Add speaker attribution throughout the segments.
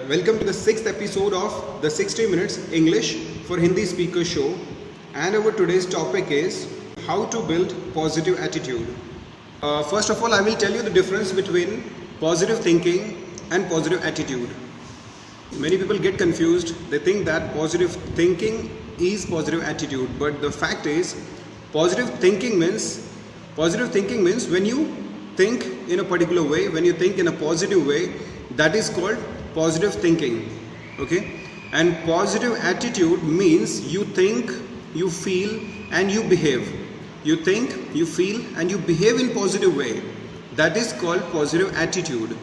Speaker 1: Welcome to the 6th episode of the 60 Minutes English for Hindi Speaker Show. And our today's topic is how to build positive attitude. First of all, I will tell you the difference between positive thinking and positive attitude. Many people get confused. They think that positive thinking is positive attitude. But the fact is, positive thinking means when you think in a particular way, when you think in a positive way, that is called positive thinking. Okay? And positive attitude means you think, you feel and you behave. You think, you feel and you behave in positive way. That is called positive attitude.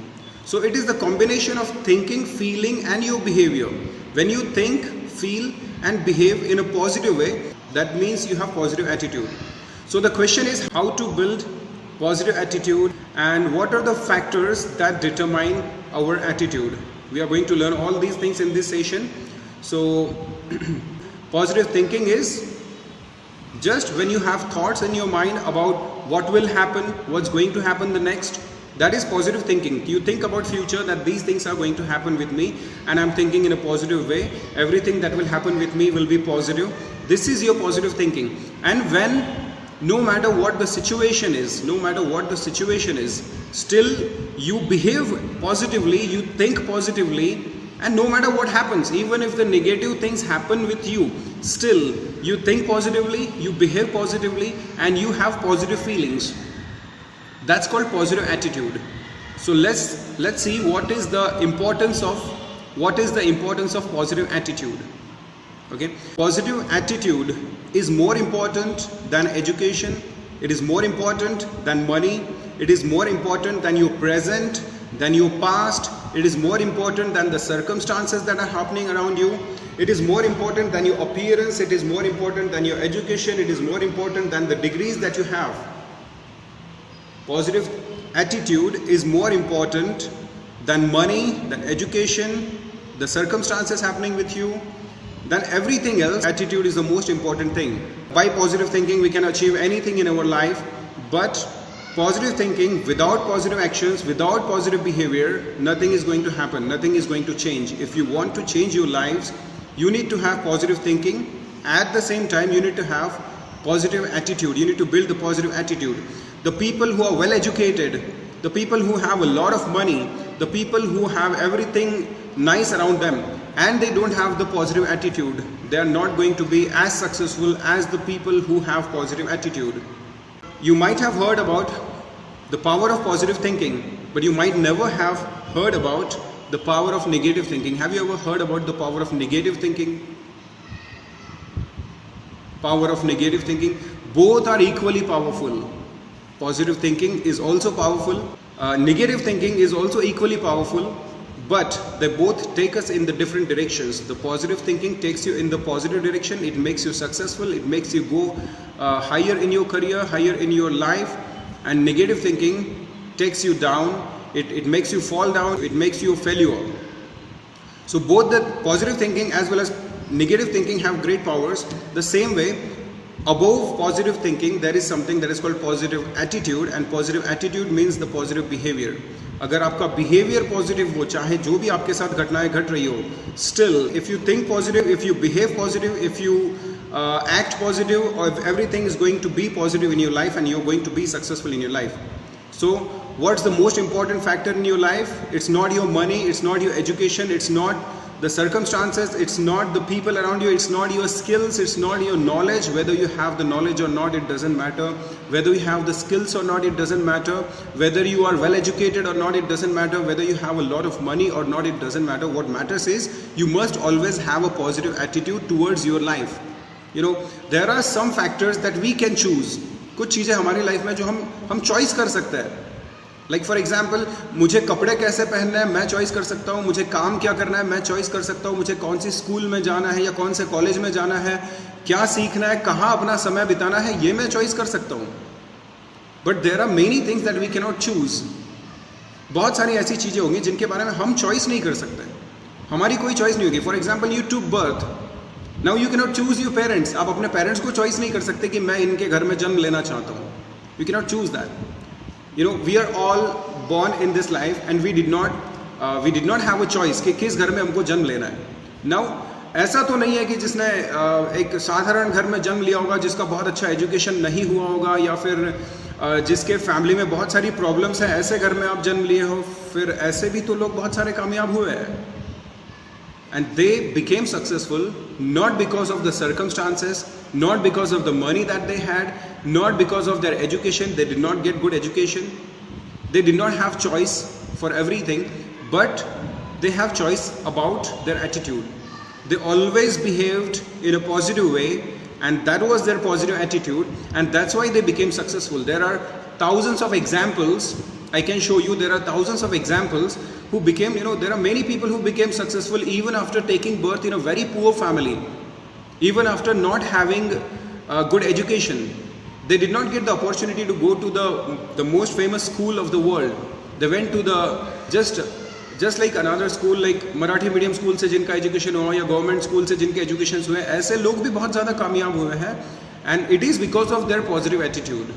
Speaker 1: So it is the combination of thinking, feeling and your behavior. When you think, feel and behave in a positive way, that means you have positive attitude. So the question is how to build positive attitude and what are the factors that determine our attitude. We are going to learn all these things in this session. So positive thinking is just when you have thoughts in your mind about what will happen, what's going to happen the next. That is positive thinking. You think about future, that these things are going to happen with me and I'm thinking in a positive way. Everything that will happen with me will be positive. This is your positive thinking. And when no matter what the situation is, still you behave positively, you think positively, and no matter what happens, even if the negative things happen with you, still you think positively, you behave positively and you have positive feelings. That's called positive attitude. So let's see what is the importance of positive attitude. Okay, positive attitude is more important than education. It is more important than money. It is more important than your present, than your past. It is more important than the circumstances that are happening around you. It is more important than your appearance. It is more important than your education. It is more important than the degrees that you have. Positive attitude is more important than money, than education, the circumstances happening with you, than everything else. Attitude is the most important thing. By positive thinking, we can achieve anything in our life, but positive thinking without positive actions, without positive behavior, nothing is going to happen, nothing is going to change. If you want to change your lives, you need to have positive thinking. At the same time, you need to have positive attitude. You need to build the positive attitude. The people who are well educated, the people who have a lot of money, the people who have everything nice around them and they don't have the positive attitude, they are not going to be as successful as the people who have positive attitude. You might have heard about the power of positive thinking, but you might never have heard about the power of negative thinking. Have you ever heard about the power of negative thinking? Power of negative thinking. Both are equally powerful. Positive thinking is also powerful. Negative thinking is also equally powerful, but they both take us in the different directions. The positive thinking takes you in the positive direction. It makes you successful. It makes you go higher in your career, higher in your life. And negative thinking takes you down. It makes you fall down. It makes you a failure. So both the positive thinking as well as negative thinking have great powers. The same way, above positive thinking, there is something that is called positive attitude, and positive attitude means the positive behavior. अगर आपका behavior positive हो, चाहे जो भी आपके साथ घटनाएं घट रही हो, still if you think positive, if you behave positive, if you act positive, or if everything is going to be positive in your life and you're going to be successful in your life. So what's the most important factor in your life? It's not your money, it's not your education, it's not the circumstances, it's not the people around you, it's not your skills, it's not your knowledge. Whether you have the knowledge or not, it doesn't matter. Whether you have the skills or not, it doesn't matter. Whether you are well educated or not, it doesn't matter. Whether you have a lot of money or not, it doesn't matter. What matters is you must always have a positive attitude towards your life. You know, there are some factors that we can choose. कुछ चीज़ें हमारी life में जो हम choice कर सकते हैं. Like for example, मुझे कपड़े कैसे पहनने हैं मैं चॉइस कर सकता हूँ, मुझे काम क्या करना है मैं चॉइस कर सकता हूँ, मुझे कौन सी स्कूल में जाना है या कौन से कॉलेज में जाना है, क्या सीखना है, कहाँ अपना समय बिताना है, ये मैं चॉइस कर सकता हूँ. But there are many things that we can not choose. बहुत सारी ऐसी चीज़ें होंगी जिनके बारे में हम चॉइस नहीं कर सकते, हमारी कोई चॉइस नहीं होगी. For example, you took birth. Now you can not choose your parents. आप अपने पेरेंट्स को चॉइस नहीं कर सकते कि मैं इनके घर में जन्म लेना चाहता हूँ. You can not choose that. You know, we are all born in this life and we did not we did not have a choice कि किस घर में हमको जन्म लेना है. नाउ ऐसा तो नहीं है कि जिसने एक साधारण घर में जन्म लिया होगा, जिसका बहुत अच्छा एजुकेशन नहीं हुआ होगा, या फिर जिसके फैमिली में बहुत सारी प्रॉब्लम्स हैं, ऐसे घर में आप जन्म लिए हो. फिर ऐसे भी तो लोग बहुत सारे कामयाब हुए हैं. And they became successful not because of the circumstances, not because of the money that they had, not because of their education. They did not get good education. They did not have choice for everything, but they have choice about their attitude. They always behaved in a positive way, and that was their positive attitude, and that's why they became successful. There are thousands of examples. I can show you, there are thousands of examples who became, there are many people who became successful even after taking birth in a very poor family, even after not having good education. They did not get the opportunity to go to the most famous school of the world. They went to the just like another school, like Marathi medium school से जिनका education हुआ, या government school से जिनके education हुए, ऐसे लोग भी बहुत ज़्यादा कामयाब हुए हैं. And it is because of their positive attitude.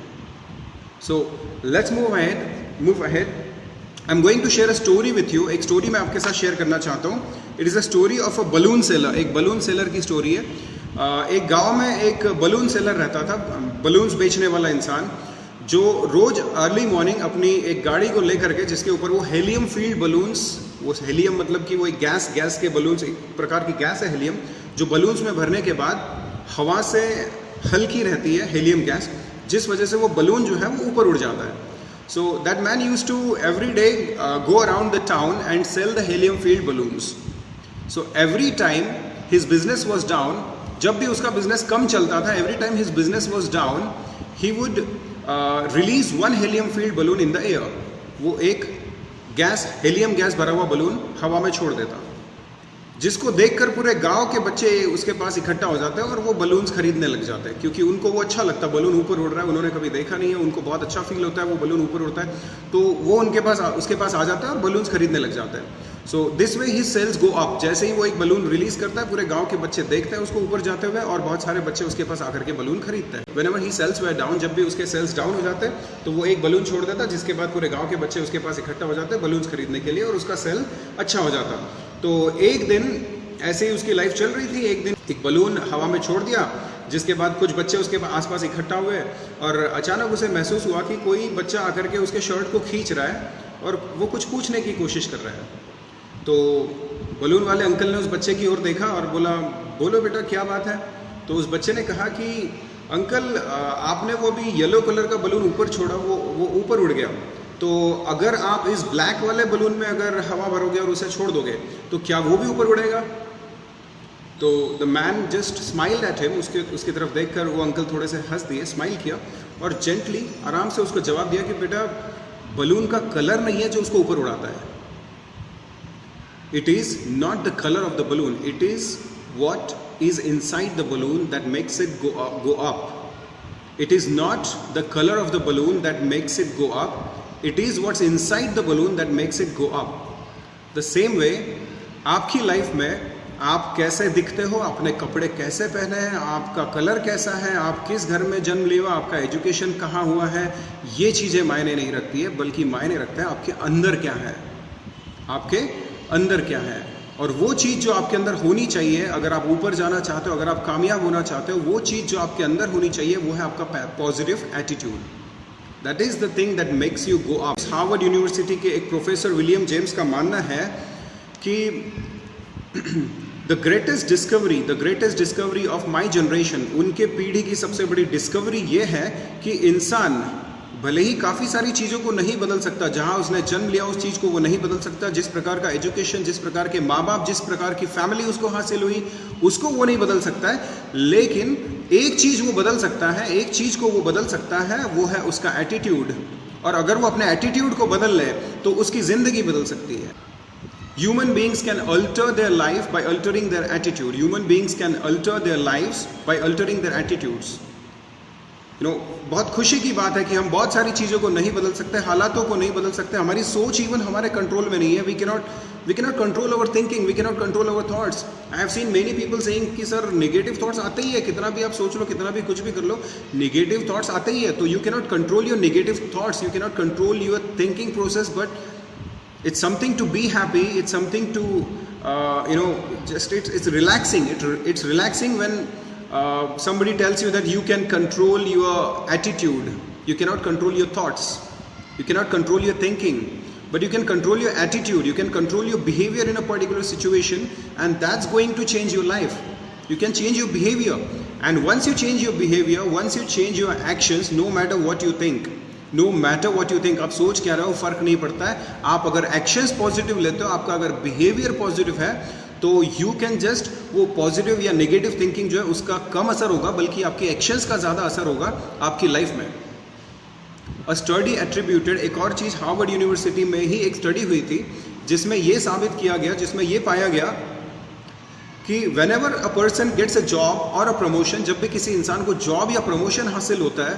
Speaker 1: So let's move ahead. I am going to share a story with you. एक स्टोरी मैं आपके साथ शेयर करना चाहता हूँ. It is a story of a balloon seller. एक balloon seller की story है. एक गांव में एक बलून सेलर रहता था, बलून्स बेचने वाला इंसान, जो रोज़ अर्ली मॉर्निंग अपनी एक गाड़ी को लेकर के, जिसके ऊपर वो हेलियम फील्ड बलून्स, वो हेलियम मतलब कि वो एक गैस के बलून्स, एक प्रकार की गैस है हेलियम, जो बलून्स में भरने के बाद हवा से हल्की रहती है, हेलियम गैस, जिस वजह से वो बलून जो है वो ऊपर उड़ जाता है. So that man used to every day go around the town and sell the helium filled balloons. So every time his business was down, जब भी उसका business कम चलता था, every time his business was down, he would release one helium filled balloon in the air. वो एक helium gas भरा हुआ balloon हवा में छोड़ देता, जिसको देखकर पूरे गांव के बच्चे उसके पास इकट्ठा हो जाते हैं और वो बलून्स खरीदने लग जाते हैं, क्योंकि उनको वो अच्छा लगता है. बलून ऊपर उड़ रहा है, उन्होंने कभी देखा नहीं है, उनको बहुत अच्छा फील होता है, वो बलून ऊपर उड़ता है, तो वो उसके पास आ जाता है और बलून्स खरीदने लग जाते हैं. So this way his sales go up. जैसे ही वो एक बलून रिलीज करता है, पूरे गांव के बच्चे देखते हैं उसको ऊपर जाते हुए, और बहुत सारे बच्चे उसके पास आकर के बलून खरीदते हैं. Whenever he sales way down, जब भी उसके सेल्स डाउन हो जाते हैं, तो वो एक बलून छोड़ देता है, जिसके बाद पूरे गाँव के बच्चे उसके पास इकट्ठा हो जाते हैं बलून्स खरीदने के लिए, और उसका सेल अच्छा हो जाता. तो एक दिन ऐसे ही उसकी लाइफ चल रही थी. एक दिन एक बलून हवा में छोड़ दिया, जिसके बाद कुछ बच्चे उसके आसपास इकट्ठा हुए, और अचानक उसे महसूस हुआ कि कोई बच्चा आकर के उसके शर्ट को खींच रहा है और वो कुछ पूछने की कोशिश कर रहा है. तो बलून वाले अंकल ने उस बच्चे की ओर देखा और बोला, बोलो बेटा क्या बात है. तो उस बच्चे ने कहा कि अंकल, आपने वो भी येलो कलर का बलून ऊपर छोड़ा, वो ऊपर उड़ गया, तो अगर आप इस ब्लैक वाले बलून में अगर हवा भरोगे और उसे छोड़ दोगे, तो क्या वो भी ऊपर उड़ेगा. तो the man just smiled at him. उसकी तरफ देखकर वो अंकल थोड़े से हंस दिए, स्माइल किया, और जेंटली आराम से उसको जवाब दिया कि बेटा, बलून का कलर नहीं है जो उसको ऊपर उड़ाता है. It is not the colour of the balloon, it is what is inside the balloon that makes it go up. It is not the color of the balloon that makes it go up. It is what's inside the balloon that makes it go up. The same way, आपकी life में आप कैसे दिखते हो, अपने कपड़े कैसे पहने हैं, आपका कलर कैसा है, आप किस घर में जन्म लिए हो, आपका एजुकेशन कहाँ हुआ है, ये चीज़ें मायने नहीं रखती है, बल्कि मायने रखता है आपके अंदर क्या है. आपके अंदर क्या है, और वो चीज़ जो आपके अंदर होनी चाहिए, अगर आप ऊपर जाना चाहते हो, अगर आप कामयाब होना चाहते हो, वो चीज़ जो आपके अंदर होनी चाहिए वो है आपका positive attitude. That is the thing that makes you go up. Harvard university के एक प्रोफेसर विलियम जेम्स का मानना है कि the greatest discovery of my generation, उनके पीढ़ी की सबसे बड़ी डिस्कवरी ये है कि इंसान भले ही काफ़ी सारी चीज़ों को नहीं बदल सकता, जहाँ उसने जन्म लिया उस चीज़ को वो नहीं बदल सकता, जिस प्रकार का एजुकेशन, जिस प्रकार के माँ बाप, जिस प्रकार की फैमिली उसको हासिल हुई, उसको वो नहीं बदल सकता है. लेकिन एक चीज़ वो बदल सकता है, एक चीज़ को वो बदल सकता है, वो है उसका एटीट्यूड. और अगर वो अपने एटीट्यूड को बदल ले तो उसकी ज़िंदगी बदल सकती है. Human beings can alter their life by altering their attitude. Human beings can alter their lives by altering their attitudes. बहुत खुशी की बात है कि हम बहुत सारी चीज़ों को नहीं बदल सकते, हालातों को नहीं बदल सकते, हमारी सोच इवन हमारे कंट्रोल में नहीं है. We cannot control our thinking, we cannot control our thoughts. I have seen many people saying कि सर नेगेटिव थॉट्स आते ही है, कितना भी आप सोच लो, कितना भी कुछ भी कर लो, नेगेटिव थॉट्स आते ही है. तो you cannot control your negative thoughts, you cannot control your thinking process, but It's something to be happy. It's something to just it's relaxing. It's relaxing when somebody tells you that you can control your attitude. You cannot control your thoughts. You cannot control your thinking, but you can control your attitude. You can control your behavior in a particular situation, and that's going to change your life. You can change your behavior, and once you change your behavior, once you change your actions, no matter what you think, आप सोच क्या रहे हो फर्क नहीं पड़ता है. आप अगर एक्शंस पॉजिटिव लेते हो, आपका अगर बिहेवियर पॉजिटिव है, तो यू कैन जस्ट वो पॉजिटिव या नेगेटिव थिंकिंग जो है उसका कम असर होगा, बल्कि आपके एक्शंस का ज़्यादा असर होगा आपकी लाइफ में. अ स्टडी एट्रीब्यूटेड, एक और चीज़ हार्वर्ड यूनिवर्सिटी में ही एक स्टडी हुई थी जिसमें ये साबित किया गया, जिसमें ये पाया गया कि whenever a person gets a job और अ प्रमोशन, जब भी किसी इंसान को जॉब या प्रमोशन हासिल होता है,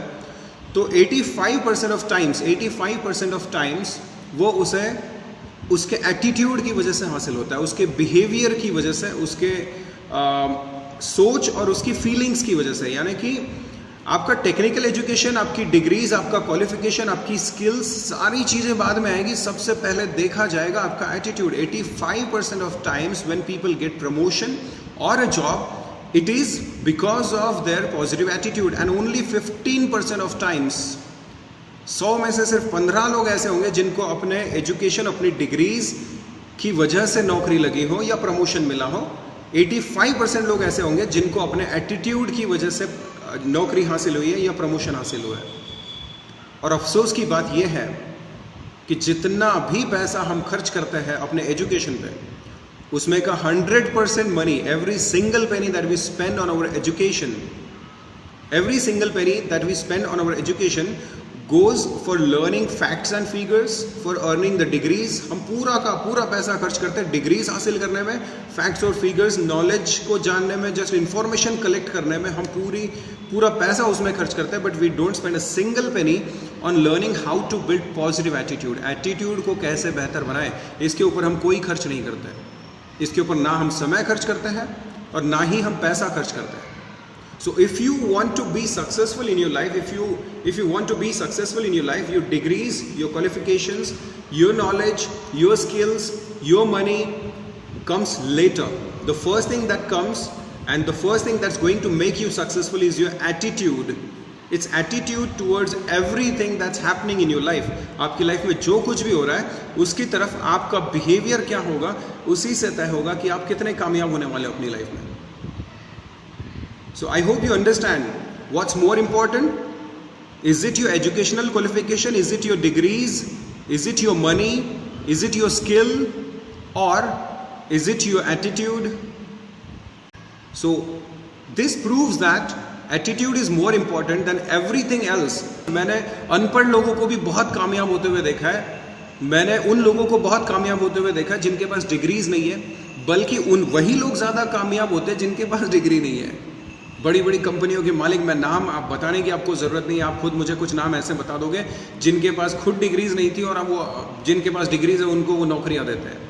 Speaker 1: तो 85% ऑफ टाइम्स वो उसे उसके एटीट्यूड की वजह से हासिल होता है, उसके बिहेवियर की वजह से, उसके सोच और उसकी फीलिंग्स की वजह से. यानी कि आपका टेक्निकल एजुकेशन, आपकी डिग्रीज, आपका क्वालिफिकेशन, आपकी स्किल्स, सारी चीज़ें बाद में आएगी. सबसे पहले देखा जाएगा आपका attitude. 85% of times when people get promotion or a job, it is because of their positive attitude, and only 15% of times, 100 में से सिर्फ 15 लोग ऐसे होंगे जिनको अपने एजुकेशन, अपनी डिग्रीज की वजह से नौकरी लगी हो या प्रमोशन मिला हो. 85% लोग ऐसे होंगे जिनको अपने एटीट्यूड की वजह से नौकरी हासिल हुई है या प्रमोशन हासिल हुआ है. और अफसोस की बात यह है कि जितना भी पैसा हम खर्च करते हैं अपने एजुकेशन पे, उसमें का 100% money, every single penny that we spend on our education, every single penny that we spend on our education goes for learning facts and figures, for earning the degrees. हम पूरा का पूरा पैसा खर्च करते हैं डिग्रीज हासिल करने में, फैक्ट्स और फिगर्स, नॉलेज को जानने में, जस्ट इंफॉर्मेशन कलेक्ट करने में हम पूरा पैसा उसमें खर्च करते हैं. But we don't spend a single penny on learning how to build positive attitude. Attitude को कैसे बेहतर बनाएं, इसके ऊपर हम कोई खर्च नहीं करते. इसके ऊपर ना हम समय खर्च करते हैं और ना ही हम पैसा खर्च करते हैं. So if you want to be successful in your life, if you want to be successful in your life, your degrees, your qualifications, your knowledge, your skills, your money comes later. The first thing that comes and the first thing that's going to make you successful is your attitude. It's attitude towards everything that's happening in your life. आपकी life में जो कुछ भी हो रहा है उसकी तरफ आपका बिहेवियर क्या होगा, उसी से तय होगा कि आप कितने कामयाब होने वाले हो अपनी लाइफ में. So I hope you understand what's more important. Is it your educational qualification? Is it your degrees? Is it your money? Is it your skill? Or is it your attitude? So this proves that attitude is more important than everything else. मैंने अनपढ़ लोगों को भी बहुत कामयाब होते हुए देखा है. मैंने उन लोगों को बहुत कामयाब होते हुए देखा है जिनके पास डिग्रीज नहीं है, बल्कि वही लोग ज़्यादा कामयाब होते हैं जिनके पास डिग्री नहीं है. बड़ी बड़ी कंपनियों के मालिक, मैं नाम आप बताने की आपको ज़रूरत नहीं है, आप खुद मुझे कुछ नाम ऐसे बता दोगे जिनके पास खुद डिग्रीज नहीं थी और अब वो जिनके पास डिग्रीज है उनको वो नौकरियाँ देते हैं.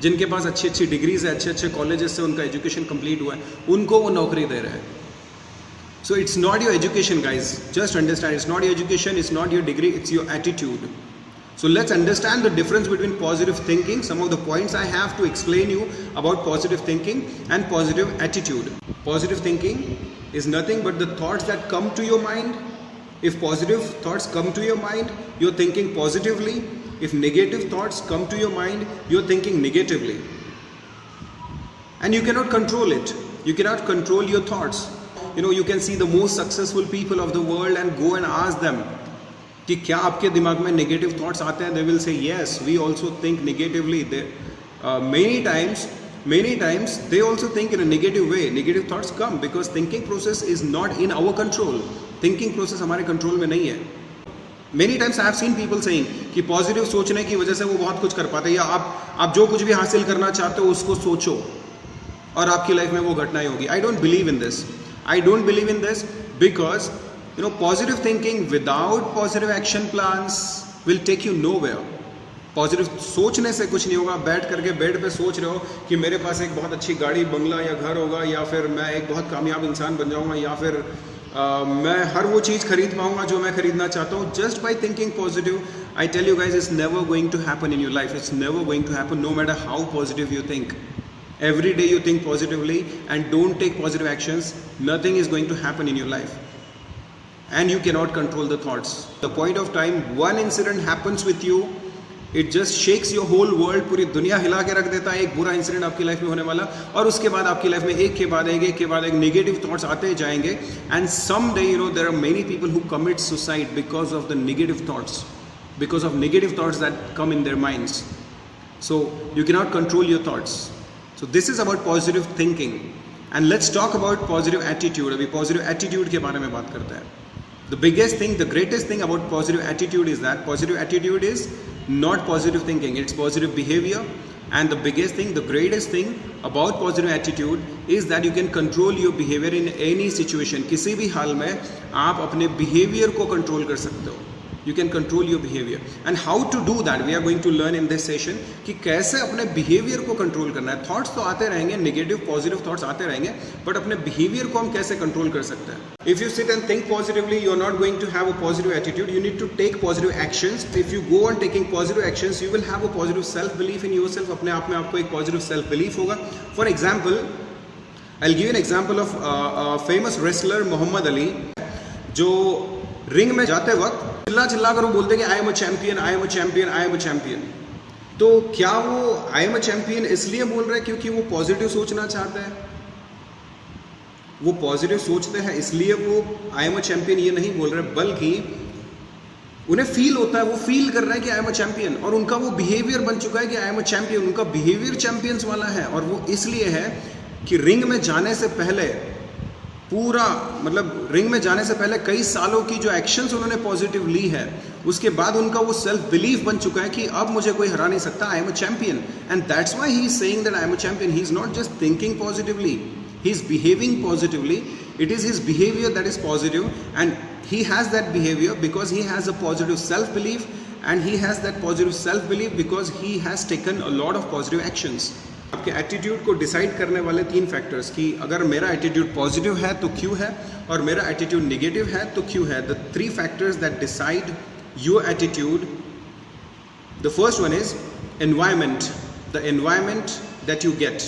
Speaker 1: जिनके पास अच्छी अच्छी डिग्रीज है, अच्छे अच्छे कॉलेजेस से उनका एजुकेशन कंप्लीट हुआ है, उनको वो नौकरी दे रहे हैं. So it's not your education, guys. Just understand, it's not your education, it's not your degree, it's your attitude. So let's understand the difference between positive thinking. Some of the points I have to explain you about positive thinking and positive attitude. Positive thinking is nothing but the thoughts that come to your mind. If positive thoughts come to your mind, you're thinking positively. If negative thoughts come to your mind, you're thinking negatively. And you cannot control it. You cannot control your thoughts. You can see the most successful people of the world and go and ask them कि क्या आपके दिमाग में negative thoughts आते हैं. They will say yes, we also think negatively. Many times they also think in a negative way. Negative thoughts come because thinking process is not in our control. Thinking process हमारे control में नहीं है. Many times I have seen people saying कि positive सोचने की वजह से वो बहुत कुछ कर पाते हैं, या आप जो कुछ भी हासिल करना चाहते हो उसको सोचो और आपकी लाइफ में वो घटनाएं होगी. I don't believe in this. I don't believe in this because positive thinking without positive action plans will take you nowhere. Positive सोचने से कुछ नहीं होगा. बैठ करके बेड पे सोच रहे हो कि मेरे पास एक बहुत अच्छी गाड़ी, बंगला या घर होगा, या फिर मैं एक बहुत कामयाब इंसान बन जाऊंगा, या फिर मैं हर वो चीज़ खरीद पाऊंगा जो मैं खरीदना चाहता हूँ. Just by thinking positive I tell you guys, it's never going to happen in your life. It's never going to happen no matter how positive you think. Every day you think positively and don't take positive actions, nothing is going to happen in your life. And you cannot control the thoughts. The point of time one incident happens with you, it just shakes your whole world, पूरी दुनिया हिला के रख देता है एक बुरा incident आपकी लाइफ में होने वाला, और उसके बाद आपकी लाइफ में एक के बाद एक नेगेटिव थॉट्स आते जाएंगे. And some day there are many people who commit suicide because of the negative thoughts, because of negative thoughts that come in their minds. So you cannot control your thoughts. So this is about positive thinking. And let's talk about positive attitude. अभी positive attitude के बारे में बात करते हैं. The biggest thing, the greatest thing about positive attitude is that positive attitude is not positive thinking, it's positive behavior. And the biggest thing, the greatest thing about positive attitude is that you can control your behavior in any situation. किसी भी हाल में आप अपने behavior को control कर सकते हो. You can control your behavior. And how to do that, we are going to learn in this session कि कैसे अपने behavior को control करना है. Thoughts तो आते रहेंगे, negative, positive thoughts आते रहेंगे, but अपने behavior को हम कैसे control कर सकते हैं. If you sit and think positively, you are not going to have a positive attitude. You need to take positive actions. If you go on taking positive actions, you will have a positive self-belief in yourself. अपने आप में आपको एक positive self-belief होगा. For example, I'll give you an example of a famous wrestler Muhammad Ali, जो ring में जाते वक्त चिल्ला कर वो बोलते हैं कि I am a champion, I am a champion, I am a champion. तो क्या वो आई एम अ चैंपियन इसलिए बोल रहे हैं क्योंकि वो पॉजिटिव सोचना चाहते हैं? वो पॉजिटिव सोचते हैं इसलिए वो आई एम अ चैंपियन ये नहीं बोल रहे, बल्कि उन्हें फील होता है, वो फील कर रहे हैं कि आई एम अ चैंपियन, और उनका वो बिहेवियर बन चुका है कि आई एम अ चैंपियन. उनका बिहेवियर चैंपियंस वाला है, और वो इसलिए है कि रिंग में जाने से पहले पूरा मतलब रिंग में जाने से पहले कई सालों की जो एक्शंस उन्होंने पॉजिटिव ली है, उसके बाद उनका वो सेल्फ बिलीफ बन चुका है कि अब मुझे कोई हरा नहीं सकता, I am a champion. And that's why he is saying that I am a champion. He is not just thinking positively, he is behaving positively. It is his behaviour that is positive, and he has that behavior because he has a positive self belief, and he has that positive self belief because he has taken a lot of positive actions. आपके attitude को decide करने वाले 3 factors कि अगर मेरा attitude positive है तो क्यों है, और मेरा एटीट्यूड नेगेटिव है तो क्यों है. The 3 factors that decide your attitude. The first one is environment, the environment that you get.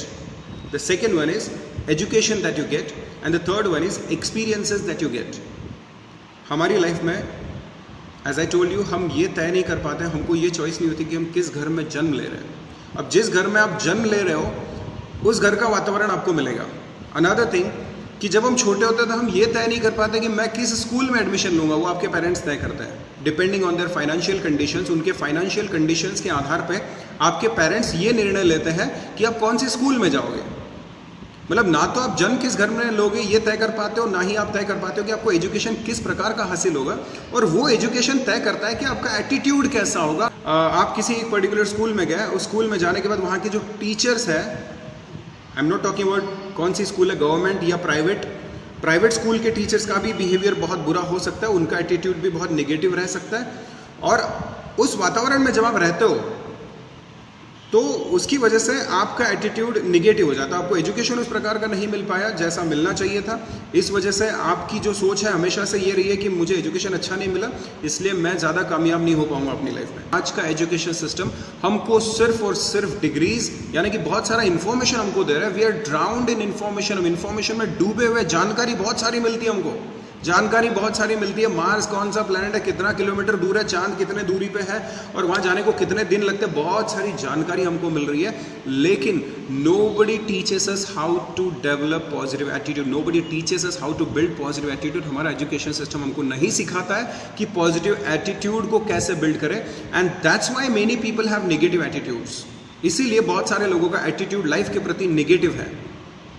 Speaker 1: The second one is education that you get, and the third one is experiences that you get. हमारी life में as I told you, हम ये तय नहीं कर पाते, हमको ये चॉइस नहीं होती कि हम किस घर में जन्म ले रहे हैं. अब जिस घर में आप जन्म ले रहे हो उस घर का वातावरण आपको मिलेगा. अनदर थिंग कि जब हम छोटे होते हैं तो हम ये तय नहीं कर पाते कि मैं किस स्कूल में एडमिशन लूँगा, वो आपके पेरेंट्स तय करते हैं. Depending on their financial conditions, उनके फाइनेंशियल कंडीशंस के आधार पे आपके पेरेंट्स ये निर्णय लेते हैं कि आप कौन से स्कूल में जाओगे. मतलब ना तो आप जन्म किस घर में लोगे ये तय कर पाते हो, ना ही आप तय कर पाते हो कि आपको एजुकेशन किस प्रकार का हासिल होगा, और वो एजुकेशन तय करता है कि आपका एटीट्यूड कैसा होगा. आप किसी एक पर्टिकुलर स्कूल में गए, उस स्कूल में जाने के बाद वहाँ के जो टीचर्स है, I am not talking about कौन सी स्कूल है, गवर्नमेंट या प्राइवेट स्कूल के टीचर्स का भी बिहेवियर बहुत बुरा हो सकता है, उनका एटीट्यूड भी बहुत नेगेटिव रह सकता है. और उस वातावरण में जब आप रहते हो तो उसकी वजह से आपका एटीट्यूड निगेटिव हो जाता है. आपको एजुकेशन उस प्रकार का नहीं मिल पाया जैसा मिलना चाहिए था. इस वजह से आपकी जो सोच है हमेशा से ये रही है कि मुझे एजुकेशन अच्छा नहीं मिला, इसलिए मैं ज़्यादा कामयाब नहीं हो पाऊंगा अपनी लाइफ में. आज का एजुकेशन सिस्टम हमको सिर्फ और सिर्फ डिग्रीज यानी कि बहुत सारा इन्फॉर्मेशन हमको दे रहा है. We are drowned in information. हम इन्फॉर्मेशन में डूबे हुए, जानकारी बहुत सारी मिलती है हमको, जानकारी बहुत सारी मिलती है. मार्स कौन सा प्लैनेट है, कितना किलोमीटर दूर है, चांद कितने दूरी पे है, और वहाँ जाने को कितने दिन लगते हैं, बहुत सारी जानकारी हमको मिल रही है. लेकिन nobody teaches us how to develop positive attitude, nobody teaches us how to build positive attitude. हमारा एजुकेशन सिस्टम हमको नहीं सिखाता है कि पॉजिटिव एटीट्यूड को कैसे बिल्ड करें, and that's why many people have negative attitudes. इसीलिए बहुत सारे लोगों का एटीट्यूड लाइफ के प्रति नेगेटिव है,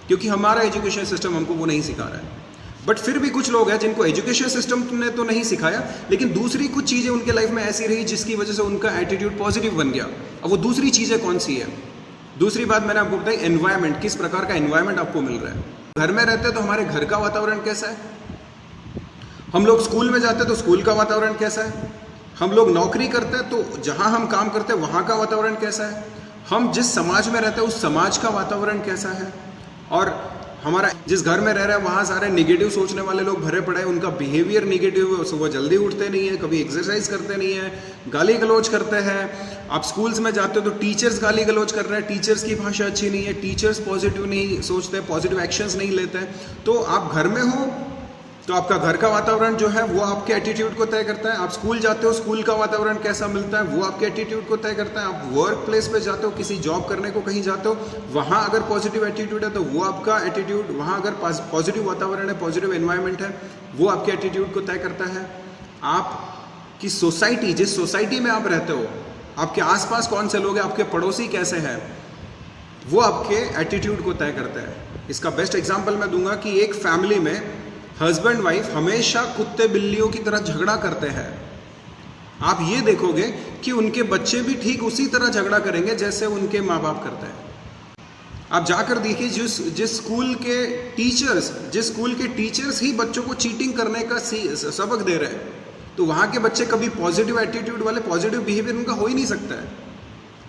Speaker 1: क्योंकि हमारा एजुकेशन सिस्टम हमको वो नहीं सिखा रहा है. बट फिर भी कुछ लोग हैं जिनको एजुकेशन सिस्टम ने तो नहीं सिखाया, लेकिन दूसरी कुछ चीज़ें उनके लाइफ में ऐसी रही जिसकी वजह से उनका एटीट्यूड पॉजिटिव बन गया. अब वो दूसरी चीज़ें कौन सी है? दूसरी बात मैंने आपको बताई, एनवायरनमेंट. किस प्रकार का एनवायरनमेंट आपको मिल रहा है. घर में रहते हैं तो हमारे घर का वातावरण कैसा है, हम लोग स्कूल में जाते हैं तो स्कूल का वातावरण कैसा है, हम लोग नौकरी करते हैं तो जहाँ हम काम करते हैं वहाँ का वातावरण कैसा है, हम जिस समाज में रहते हैं उस समाज का वातावरण कैसा है, और हमारा जिस घर में रह रहा है वहाँ सारे निगेटिव सोचने वाले लोग भरे पड़े हैं, उनका बिहेवियर निगेटिव है, सुबह जल्दी उठते नहीं है, कभी एक्सरसाइज करते नहीं है, गाली गलौज करते हैं। आप स्कूल्स में जाते हो तो टीचर्स गाली गलौज कर रहे हैं, टीचर्स की भाषा अच्छी नहीं है, टीचर्स पॉजिटिव नहीं सोचते, पॉजिटिव एक्शंस नहीं लेते। तो आप घर में हो तो आपका घर का वातावरण जो है वो आपके एटीट्यूड को तय करता है। आप स्कूल जाते हो, स्कूल का वातावरण कैसा मिलता है वो आपके एटीट्यूड को तय करता है। आप वर्क प्लेस पे जाते हो, किसी जॉब करने को कहीं जाते हो, वहाँ अगर पॉजिटिव एटीट्यूड है तो वो आपका एटीट्यूड, वहाँ अगर पॉजिटिव वातावरण है, पॉजिटिव एनवायरनमेंट है, वो आपके एटीट्यूड को तय करता है। आपकी सोसाइटी, जिस सोसाइटी में आप रहते हो, आपके आसपास कौन से लोग हैं, आपके पड़ोसी कैसे हैं, वो आपके एटीट्यूड को तय करता है। इसका बेस्ट एग्जाम्पल मैं दूंगा कि एक फैमिली में हस्बैंड वाइफ हमेशा कुत्ते बिल्लियों की तरह झगड़ा करते हैं। आप ये देखोगे कि उनके बच्चे भी ठीक उसी तरह झगड़ा करेंगे जैसे उनके माँ बाप करते हैं। आप जाकर देखिए जिस स्कूल के टीचर्स ही बच्चों को चीटिंग करने का सबक दे रहे हैं, तो वहाँ के बच्चे कभी पॉजिटिव एटीट्यूड वाले, पॉजिटिव बिहेवियर उनका हो ही नहीं सकता है।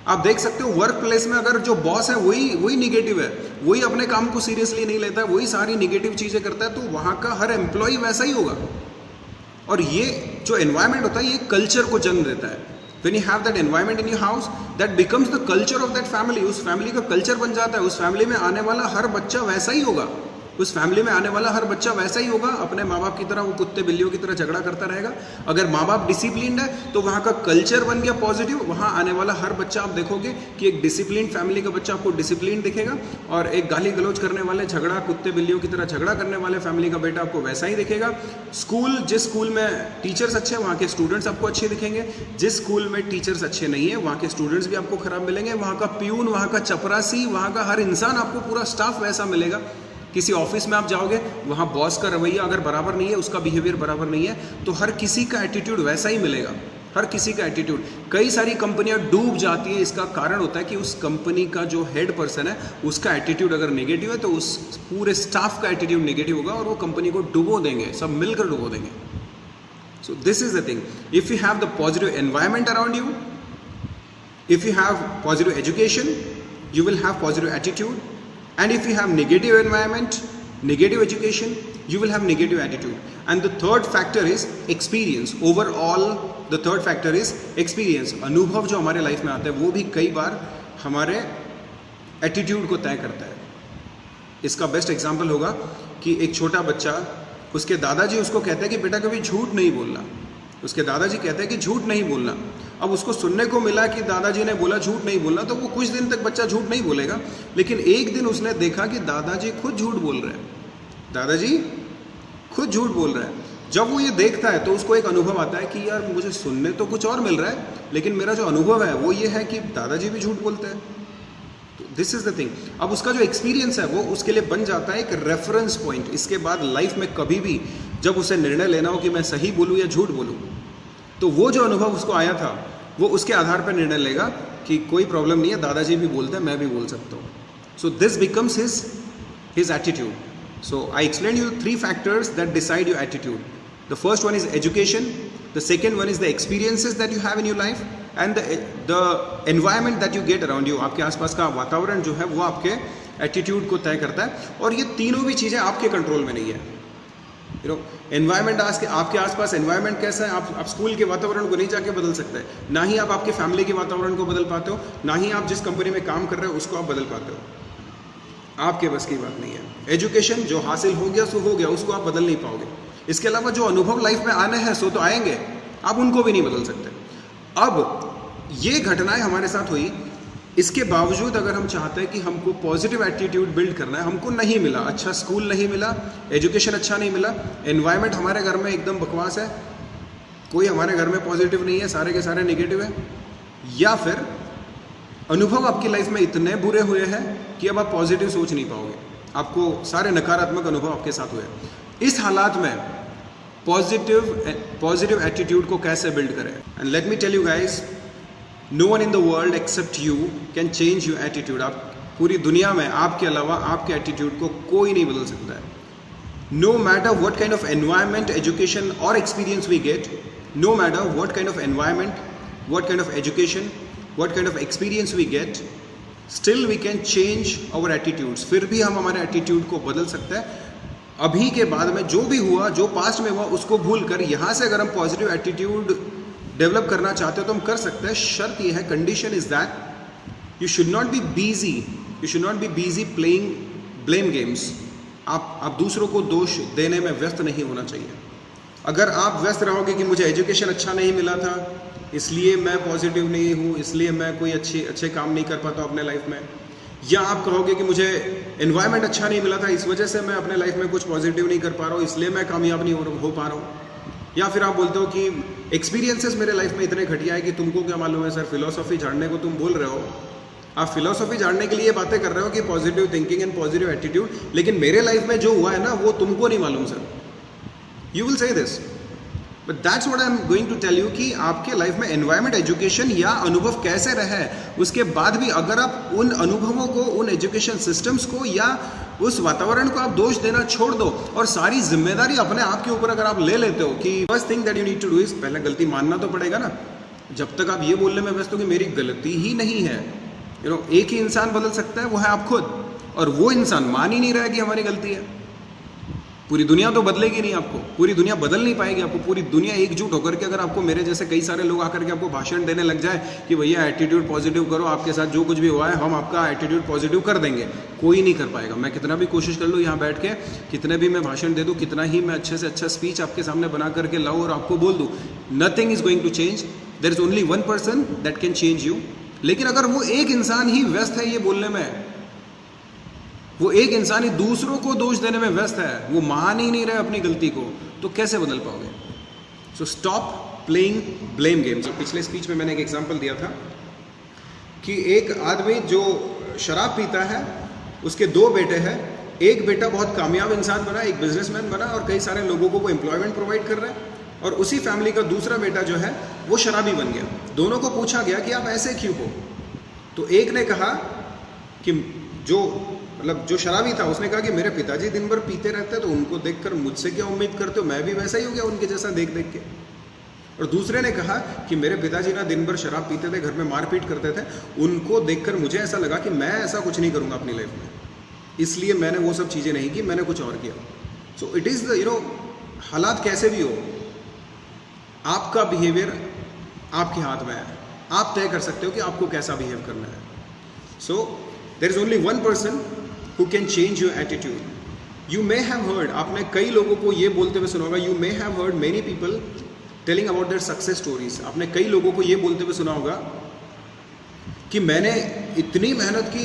Speaker 1: आप देख सकते हो वर्क प्लेस में अगर जो बॉस है वही निगेटिव है, वही अपने काम को सीरियसली नहीं लेता है, वही सारी निगेटिव चीज़ें करता है, तो वहाँ का हर एम्प्लॉय वैसा ही होगा। और ये जो एनवायरनमेंट होता है ये कल्चर को जन्म देता है। When you have that environment in your house, that becomes the culture of that family. उस फैमिली का कल्चर बन जाता है। उस फैमिली में आने वाला हर बच्चा वैसा ही होगा, उस फैमिली में आने वाला हर बच्चा वैसा ही होगा, अपने माँ बाप की तरह वो कुत्ते बिल्लियों की तरह झगड़ा करता रहेगा। अगर माँ बाप डिसिप्लिन्ड है तो वहाँ का कल्चर बन गया पॉजिटिव, वहाँ आने वाला हर बच्चा आप देखोगे कि एक डिसिप्लिन फैमिली का बच्चा आपको डिसिप्लिन दिखेगा, और एक गाली गलौज करने वाले, झगड़ा कुत्ते बिल्लियों की तरह झगड़ा करने वाले फैमिली का बेटा आपको वैसा ही दिखेगा। जिस स्कूल में टीचर्स अच्छे हैं वहाँ के स्टूडेंट्स आपको अच्छे दिखेंगे, जिस स्कूल में टीचर्स अच्छे नहीं है वहाँ के स्टूडेंट्स भी आपको खराब मिलेंगे। वहाँ का प्यून, वहाँ का चपरासी, वहाँ का हर इंसान, आपको पूरा स्टाफ वैसा मिलेगा। किसी ऑफिस में आप जाओगे, वहाँ बॉस का रवैया अगर बराबर नहीं है, उसका बिहेवियर बराबर नहीं है, तो हर किसी का एटीट्यूड वैसा ही मिलेगा, हर किसी का एटीट्यूड। कई सारी कंपनियां डूब जाती है, इसका कारण होता है कि उस कंपनी का जो हेड पर्सन है उसका एटीट्यूड अगर नेगेटिव है तो उस पूरे स्टाफ का एटीट्यूड नेगेटिव होगा और वो कंपनी को डुबो देंगे, सब मिलकर डुबो देंगे। So this is the thing, if you have the positive environment around you, if you have positive education, you will have positive attitude, and if you have negative environment, negative education, you will have negative attitude. And the third factor is experience. Overall the third factor is experience. अनुभव जो हमारे life में आता है वो भी कई बार हमारे एटीट्यूड को तय करता है। इसका बेस्ट एग्जाम्पल होगा कि एक छोटा बच्चा, उसके दादाजी उसको कहते हैं कि बेटा कभी झूठ नहीं बोलना, उसके दादाजी कहते हैं कि झूठ नहीं बोलना। अब उसको सुनने को मिला कि दादाजी ने बोला झूठ नहीं बोलना, तो वो कुछ दिन तक बच्चा झूठ नहीं बोलेगा, लेकिन एक दिन उसने देखा कि दादाजी खुद झूठ बोल रहे हैं, दादाजी खुद झूठ बोल रहे हैं। जब वो ये देखता है तो उसको एक अनुभव आता है कि यार मुझे सुनने तो कुछ और मिल रहा है, लेकिन मेरा जो अनुभव है वो ये है कि दादाजी भी झूठ बोलते हैं। This is the thing. अब उसका जो एक्सपीरियंस है वो उसके लिए बन जाता है एक रेफरेंस पॉइंट। इसके बाद लाइफ में कभी भी जब उसे निर्णय लेना हो कि मैं सही बोलूँ या झूठ बोलूँ, तो वो जो अनुभव उसको आया था वो उसके आधार पर निर्णय लेगा कि कोई प्रॉब्लम नहीं है, दादाजी भी बोलते हैं, मैं भी बोल सकता हूँ। So this becomes his attitude. So I explained you 3 factors that decide your attitude. The first one is education, the second one is the experiences that you have in your life, and the environment that you get around you. आपके आसपास का वातावरण जो है वो आपके attitude को तय करता है, और ये तीनों भी चीज़ें आपके कंट्रोल में नहीं है. यू नो, एनवायरनमेंट आपके आसपास एनवायरनमेंट कैसा है, आप स्कूल के वातावरण को नहीं जाके बदल सकते, ना ही आप आपके फैमिली के वातावरण को बदल पाते हो, ना ही आप जिस कंपनी में काम कर रहे हो उसको आप बदल पाते हो. आपके बस की बात नहीं है. एजुकेशन जो हासिल हो गया सो हो गया, उसको आप बदल नहीं पाओगे. इसके अलावा जो अनुभव लाइफ में आने हैं सो तो आएंगे, आप उनको भी नहीं बदल सकते. अब ये घटनाएं हमारे साथ हुई, इसके बावजूद अगर हम चाहते हैं कि हमको पॉजिटिव एटीट्यूड बिल्ड करना है, हमको नहीं मिला, अच्छा स्कूल नहीं मिला, एजुकेशन अच्छा नहीं मिला, एनवायरनमेंट हमारे घर में एकदम बकवास है, कोई हमारे घर में पॉजिटिव नहीं है, सारे के सारे नेगेटिव है, या फिर अनुभव आपकी लाइफ में इतने बुरे हुए हैं कि अब आप पॉजिटिव सोच नहीं पाओगे, आपको सारे नकारात्मक अनुभव आपके साथ हुए. इस हालात में पॉजिटिव एटीट्यूड को कैसे बिल्ड करें? And let me tell you guys, no one in the world except you can change your attitude. आप पूरी दुनिया में आपके अलावा आपके एटीट्यूड को कोई नहीं बदल सकता है. No matter what kind of environment, education or experience we get, no matter what kind of environment, what kind of education, what kind of experience we get, still we can change our attitudes, फिर भी हम हमारे attitude को बदल सकते हैं। अभी के बाद में जो भी हुआ, जो पास्ट में हुआ, उसको भूल कर यहाँ से अगर हम पॉजिटिव एटीट्यूड डेवलप करना चाहते हो तो हम कर सकते हैं। शर्त यह है, condition is that you should not be busy playing blame games. आप दूसरों को दोष देने में व्यस्त नहीं होना चाहिए। अगर आप व्यस्त रहोगे कि मुझे एजुकेशन अच्छा नहीं मिला था इसलिए मैं पॉजिटिव नहीं हूँ, इसलिए मैं कोई अच्छे काम नहीं कर पाता अपने लाइफ में, या आप कहोगे कि मुझे एनवायरनमेंट अच्छा नहीं मिला था इस वजह से मैं अपने लाइफ में कुछ पॉजिटिव नहीं कर पा रहा हूँ, इसलिए मैं कामयाब नहीं हो पा रहा हूँ, या फिर आप बोलते हो कि एक्सपीरियंसेस मेरे लाइफ में इतने घटिया है कि तुमको क्या मालूम है सर, फिलोसॉफी जानने को तुम बोल रहे हो, आप फिलोसॉफी जानने के लिए ये बातें कर रहे हो कि positive thinking and positive attitude, लेकिन मेरे लाइफ में जो हुआ है ना वो तुमको नहीं मालूम sir. You will say this, but that's what I am going to tell you कि आपके लाइफ में एनवायरनमेंट, एजुकेशन या अनुभव कैसे रहे, उसके बाद भी अगर आप उन अनुभवों को, उन एजुकेशन सिस्टम्स को या उस वातावरण को आप दोष देना छोड़ दो और सारी जिम्मेदारी अपने आप के ऊपर अगर आप ले लेते हो कि first thing that you need to do is, पहले गलती मानना तो पड़ेगा ना। जब तक आप ये बोलने में व्यस्त हो कि मेरी गलती ही नहीं है, एक ही इंसान बदल सकता है, वो है आप खुद, और वो इंसान मान ही नहीं रहा है कि हमारी गलती है। पूरी दुनिया तो बदलेगी नहीं आपको, पूरी दुनिया बदल नहीं पाएगी आपको। पूरी दुनिया एकजुट होकर के अगर आपको, मेरे जैसे कई सारे लोग आकर के आपको भाषण देने लग जाए कि भैया एटीट्यूड पॉजिटिव करो, आपके साथ जो कुछ भी हुआ है हम आपका एटीट्यूड पॉजिटिव कर देंगे, कोई नहीं कर पाएगा। मैं कितना भी कोशिश कर लूँ यहाँ बैठ के, कितने भी मैं भाषण दे दूँ, कितना ही मैं अच्छे से अच्छा स्पीच आपके सामने बना करके लाऊँ और आपको बोल दूँ, nothing is going to change. There is only one person that can change you. लेकिन अगर वो एक इंसान ही व्यस्त है ये बोलने में, वो एक इंसान ही दूसरों को दोष देने में व्यस्त है, वो मान ही नहीं रहे अपनी गलती को, तो कैसे बदल पाओगे? So stop playing blame games. पिछले स्पीच में मैंने एक एग्जांपल दिया था कि एक आदमी जो शराब पीता है, उसके दो बेटे हैं, एक बेटा बहुत कामयाब इंसान बना, एक बिजनेसमैन बना और कई सारे लोगों को वो एम्प्लॉयमेंट प्रोवाइड कर रहा है, और उसी फैमिली का दूसरा बेटा जो है वो शराबी बन गया। दोनों को पूछा गया कि आप ऐसे क्यों हो? तो एक ने कहा कि जो शराबी था उसने कहा कि मेरे पिताजी दिन भर पीते रहते हैं, तो उनको देखकर मुझसे क्या उम्मीद करते हो, मैं भी वैसा ही हो गया उनके जैसा देख देख के। और दूसरे ने कहा कि मेरे पिताजी ना दिन भर शराब पीते थे, घर में मारपीट करते थे, उनको देखकर मुझे ऐसा लगा कि मैं ऐसा कुछ नहीं करूँगा अपनी लाइफ में, इसलिए मैंने वो सब चीज़ें नहीं की, मैंने कुछ और किया। सो इट इज़ द हालात कैसे भी हो, आपका बिहेवियर आपके हाथ में है, आप तय कर सकते हो कि आपको कैसा बिहेव करना है। So there is only one person who can change your attitude. You may have heard, आपने कई लोगों को ये बोलते हुए सुना होगा, you may have heard many people telling about their success stories. आपने कई लोगों को ये बोलते हुए सुना होगा कि मैंने इतनी मेहनत की,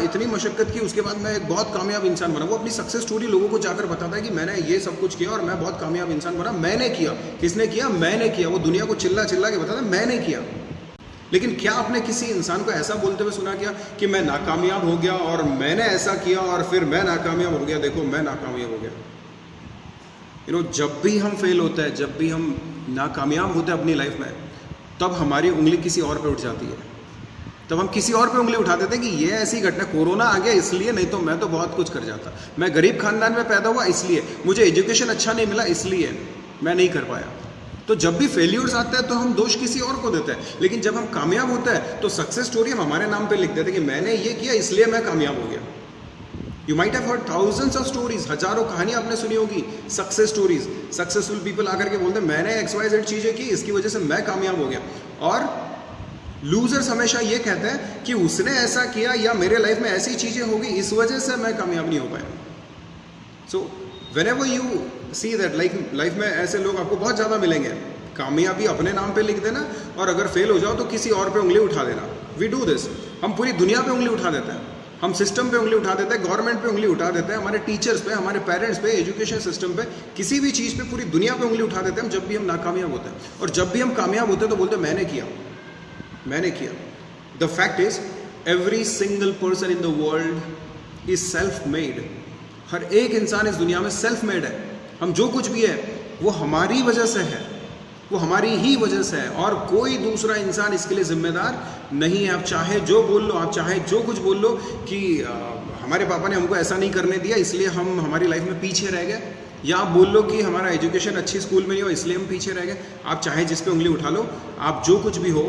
Speaker 1: इतनी मशक्क़त की, उसके बाद मैं एक बहुत कामयाब इंसान बना। वो अपनी सक्सेस स्टोरी लोगों को जाकर बताता है कि मैंने ये सब कुछ किया और मैं बहुत कामयाब इंसान बना, मैंने किया। किसने किया? मैंने किया। वो दुनिया को चिल्ला चिल्ला के बताता है मैंने किया। लेकिन क्या आपने किसी इंसान को ऐसा बोलते हुए सुना क्या कि मैं नाकामयाब हो गया और मैंने ऐसा किया और फिर मैं नाकामयाब हो गया, देखो मैं नाकामयाब हो गया? जब भी हम फेल होते हैं, जब भी हम नाकामयाब होते हैं अपनी लाइफ में, तब हमारी उंगली किसी और पे उठ जाती है, तब हम किसी और पे उंगली उठा देते हैं कि ये ऐसी घटना, कोरोना आ गया इसलिए, नहीं तो मैं तो बहुत कुछ कर जाता, मैं गरीब खानदान में पैदा हुआ इसलिए, मुझे एजुकेशन अच्छा नहीं मिला इसलिए मैं नहीं कर पाया। तो जब भी फेल्यूर्स आते हैं तो हम दोष किसी और को देते हैं, लेकिन जब हम कामयाब होते हैं तो सक्सेस स्टोरी हम हमारे नाम पे लिख देते हैं कि मैंने ये किया इसलिए मैं कामयाब हो गया। You might have heard thousands of stories, हजारों कहानियां आपने सुनी होगी, सक्सेस स्टोरीज, सक्सेसफुल पीपल आकर के बोलते हैं मैंने XYZ चीजें की, इसकी वजह से मैं कामयाब हो गया। और लूजर्स हमेशा ये कहते हैं कि उसने ऐसा किया या मेरे लाइफ में ऐसी चीजें होगी इस वजह से मैं कामयाब नहीं हो पाया। सो whenever you see that, life में ऐसे लोग आपको बहुत ज़्यादा मिलेंगे। कामयाबी अपने नाम पे लिख देना और अगर फेल हो जाओ तो किसी और पे उंगली उठा देना। वी डू दिस, हम पूरी दुनिया पे उंगली उठा देते हैं, हम सिस्टम पे उंगली उठा देते हैं, गवर्नमेंट पे उंगली उठा देते हैं, हमारे टीचर्स पे, हमारे पेरेंट्स पे, एजुकेशन सिस्टम पे, किसी भी चीज़ पे, पूरी दुनिया पे उंगली उठा देते हैं हम जब भी हम नाकामयाब होते हैं। और जब भी हम कामयाब होते हैं तो बोलते हैं मैंने किया, मैंने किया। The fact is every single person in the world is self made. हर एक इंसान इस दुनिया में सेल्फ मेड है। हम जो कुछ भी है वो हमारी वजह से है, वो हमारी ही वजह से है, और कोई दूसरा इंसान इसके लिए जिम्मेदार नहीं है। आप चाहे जो बोल लो, आप चाहे जो कुछ बोल लो कि हमारे पापा ने हमको ऐसा नहीं करने दिया इसलिए हम हमारी लाइफ में पीछे रह गए, या आप बोल लो कि हमारा एजुकेशन अच्छी स्कूल में नहीं हो इसलिए हम पीछे रह गए। आप चाहे जिस पे उंगली उठा लो, आप जो कुछ भी हो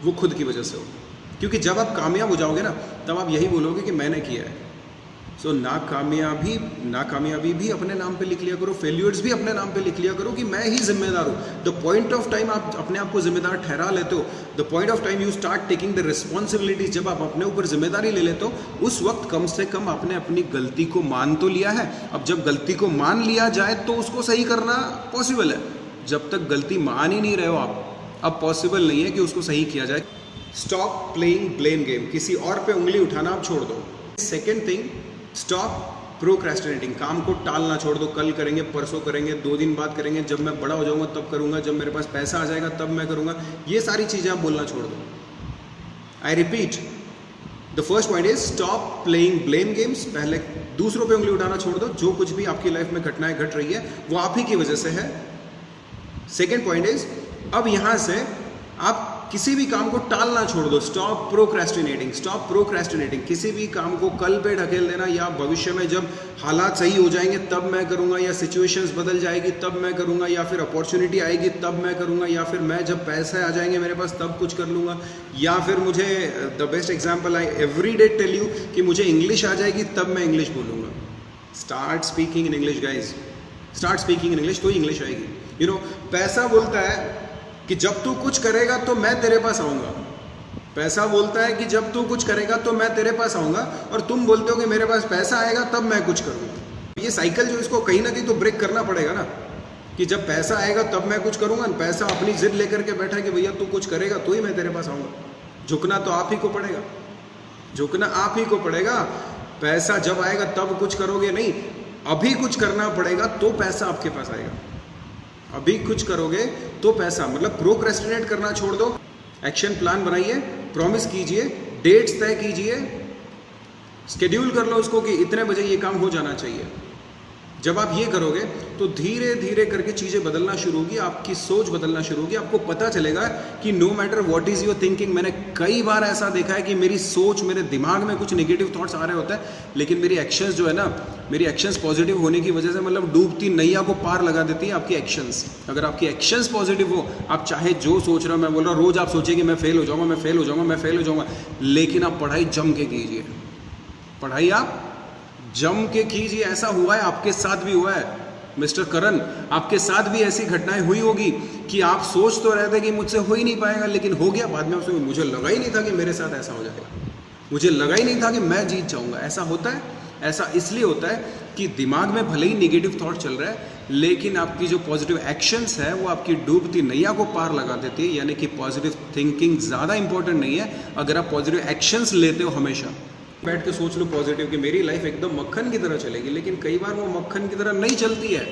Speaker 1: वो खुद की वजह से हो। क्योंकि जब आप कामयाब हो जाओगे ना, तब आप यही बोलोगे कि मैंने किया है। सो नाकामयाबी भी अपने नाम पे लिख लिया करो, फेल्यूर्स भी अपने नाम पे लिख लिया करो कि मैं ही जिम्मेदार हूँ। द पॉइंट ऑफ टाइम आप अपने आप को जिम्मेदार ठहरा लेते हो, the point of time you start taking the responsibilities, जब आप अपने ऊपर जिम्मेदारी ले लेते हो, उस वक्त कम से कम आपने अपनी गलती को मान तो लिया है। अब जब गलती को मान लिया जाए तो उसको सही करना पॉसिबल है। जब तक गलती मान ही नहीं रहे हो आप, अब पॉसिबल नहीं है कि उसको सही किया जाए। स्टॉप प्लेइंग ब्लेम गेम, किसी और पे उंगली उठाना आप छोड़ दो। सेकेंड थिंग, स्टॉप प्रोक्रेस्टिनेटिंग, काम को टालना छोड़ दो। कल करेंगे, परसों करेंगे, 2 दिन बाद करेंगे, जब मैं बड़ा हो जाऊंगा तब करूंगा, जब मेरे पास पैसा आ जाएगा तब मैं करूंगा, ये सारी चीजें आप बोलना छोड़ दो। I repeat, the first point is stop playing blame games. पहले दूसरों पे उंगली उठाना छोड़ दो। जो कुछ भी आपकी लाइफ में घटनाएं घट रही है वो आप ही की वजह से है। सेकेंड पॉइंट इज, अब यहां से आप किसी भी काम को टालना छोड़ दो। Stop procrastinating, stop procrastinating. किसी भी काम को कल पे ढकेल देना, या भविष्य में जब हालात सही हो जाएंगे तब मैं करूंगा, या सिचुएशंस बदल जाएगी तब मैं करूंगा, या फिर अपॉर्चुनिटी आएगी तब मैं करूंगा, या फिर मैं जब पैसे आ जाएंगे मेरे पास तब कुछ कर लूंगा, या फिर मुझे the best example I every day tell you कि मुझे इंग्लिश आ जाएगी तब मैं इंग्लिश बोलूंगा। Start speaking in English guys, start speaking in English, तो ही इंग्लिश आएगी। पैसा बोलता है कि जब तू कुछ करेगा तो मैं तेरे पास आऊंगा। पैसा बोलता है कि जब तू कुछ करेगा तो मैं तेरे पास आऊंगा, और तुम बोलते हो कि मेरे पास पैसा आएगा तब मैं कुछ करूंगा। ये साइकिल जो, इसको कहीं ना कहीं तो ब्रेक करना पड़ेगा ना, कि जब पैसा आएगा तब मैं कुछ करूंगा। पैसा अपनी जिद लेकर के बैठा है कि भैया तू कुछ करेगा तो ही मैं तेरे पास आऊंगा। झुकना तो आप ही को पड़ेगा, झुकना आप ही को पड़ेगा। पैसा जब आएगा तब कुछ करोगे नहीं, अभी कुछ करना पड़ेगा तो पैसा आपके पास आएगा। अभी कुछ करोगे तो पैसा, मतलब प्रोक्रेस्टिनेट करना छोड़ दो। एक्शन प्लान बनाइए, प्रॉमिस कीजिए, डेट्स तय कीजिए, स्केड्यूल कर लो उसको कि इतने बजे ये काम हो जाना चाहिए। जब आप ये करोगे तो धीरे धीरे करके चीज़ें बदलना शुरू होगी, आपकी सोच बदलना शुरू होगी। आपको पता चलेगा कि no matter what is your thinking. मैंने कई बार ऐसा देखा है कि मेरी सोच, मेरे दिमाग में कुछ नेगेटिव थॉट्स आ रहे होते हैं, लेकिन मेरी एक्शंस जो है ना, मेरी एक्शंस पॉजिटिव होने की वजह से, मतलब डूबती नैया को पार लगा देती है आपकी एक्शंस। अगर आपकी एक्शंस पॉजिटिव हो, आप चाहे जो सोच रहे हो, मैं बोल रहा हूँ रोज़ आप सोचिए कि मैं फेल हो जाऊँगा, मैं फेल हो जाऊँगा, मैं फेल हो जाऊँगा, लेकिन आप पढ़ाई जम के कीजिए, पढ़ाई आप जम के कीजिए। ऐसा हुआ है, आपके साथ भी हुआ है मिस्टर करण, आपके साथ भी ऐसी घटनाएं हुई होगी कि आप सोच तो रहे थे कि मुझसे हो ही नहीं पाएगा, लेकिन हो गया। बाद में आप सोचे मुझे लगा ही नहीं था कि मेरे साथ ऐसा हो जाएगा, मुझे लगा ही नहीं था कि मैं जीत जाऊंगा। ऐसा होता है। ऐसा इसलिए होता है कि दिमाग में भले ही नेगेटिव थॉट चल रहा है, लेकिन आपकी जो पॉजिटिव एक्शंस है वो आपकी डूबती नैया को पार लगा देती है। यानी कि पॉजिटिव थिंकिंग ज़्यादा इंपॉर्टेंट नहीं है, अगर आप पॉजिटिव एक्शंस लेते हो हमेशा। बैठ के सोच लो पॉजिटिव कि मेरी लाइफ एकदम मक्खन की तरह चलेगी, लेकिन कई बार वो मक्खन की तरह नहीं चलती है,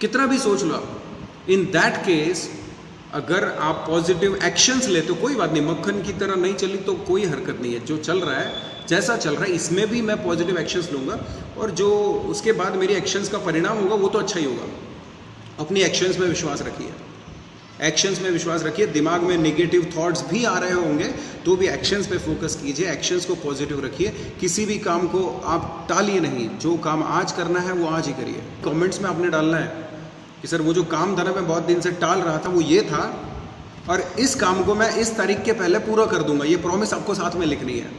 Speaker 1: कितना भी सोच लो आप। इन दैट केस अगर आप पॉजिटिव एक्शंस लेते हो, कोई बात नहीं, मक्खन की तरह नहीं चली तो कोई हरकत नहीं है। जो चल रहा है, जैसा चल रहा है, इसमें भी मैं पॉजिटिव एक्शंस लूँगा, और जो उसके बाद मेरी एक्शंस का परिणाम होगा वो तो अच्छा ही होगा। अपनी एक्शंस में विश्वास रखिए, एक्शंस में विश्वास रखिए। दिमाग में नेगेटिव थॉट्स भी आ रहे होंगे तो भी एक्शंस पे फोकस कीजिए, एक्शंस को पॉजिटिव रखिए। किसी भी काम को आप टालिए नहीं, जो काम आज करना है वो आज ही करिए। कमेंट्स में आपने डालना है कि सर वो जो काम था ना, मैं बहुत दिन से टाल रहा था, वो ये था, और इस काम को मैं इस तारीख के पहले पूरा कर दूंगा। ये प्रॉमिस आपको साथ में लिखनी है,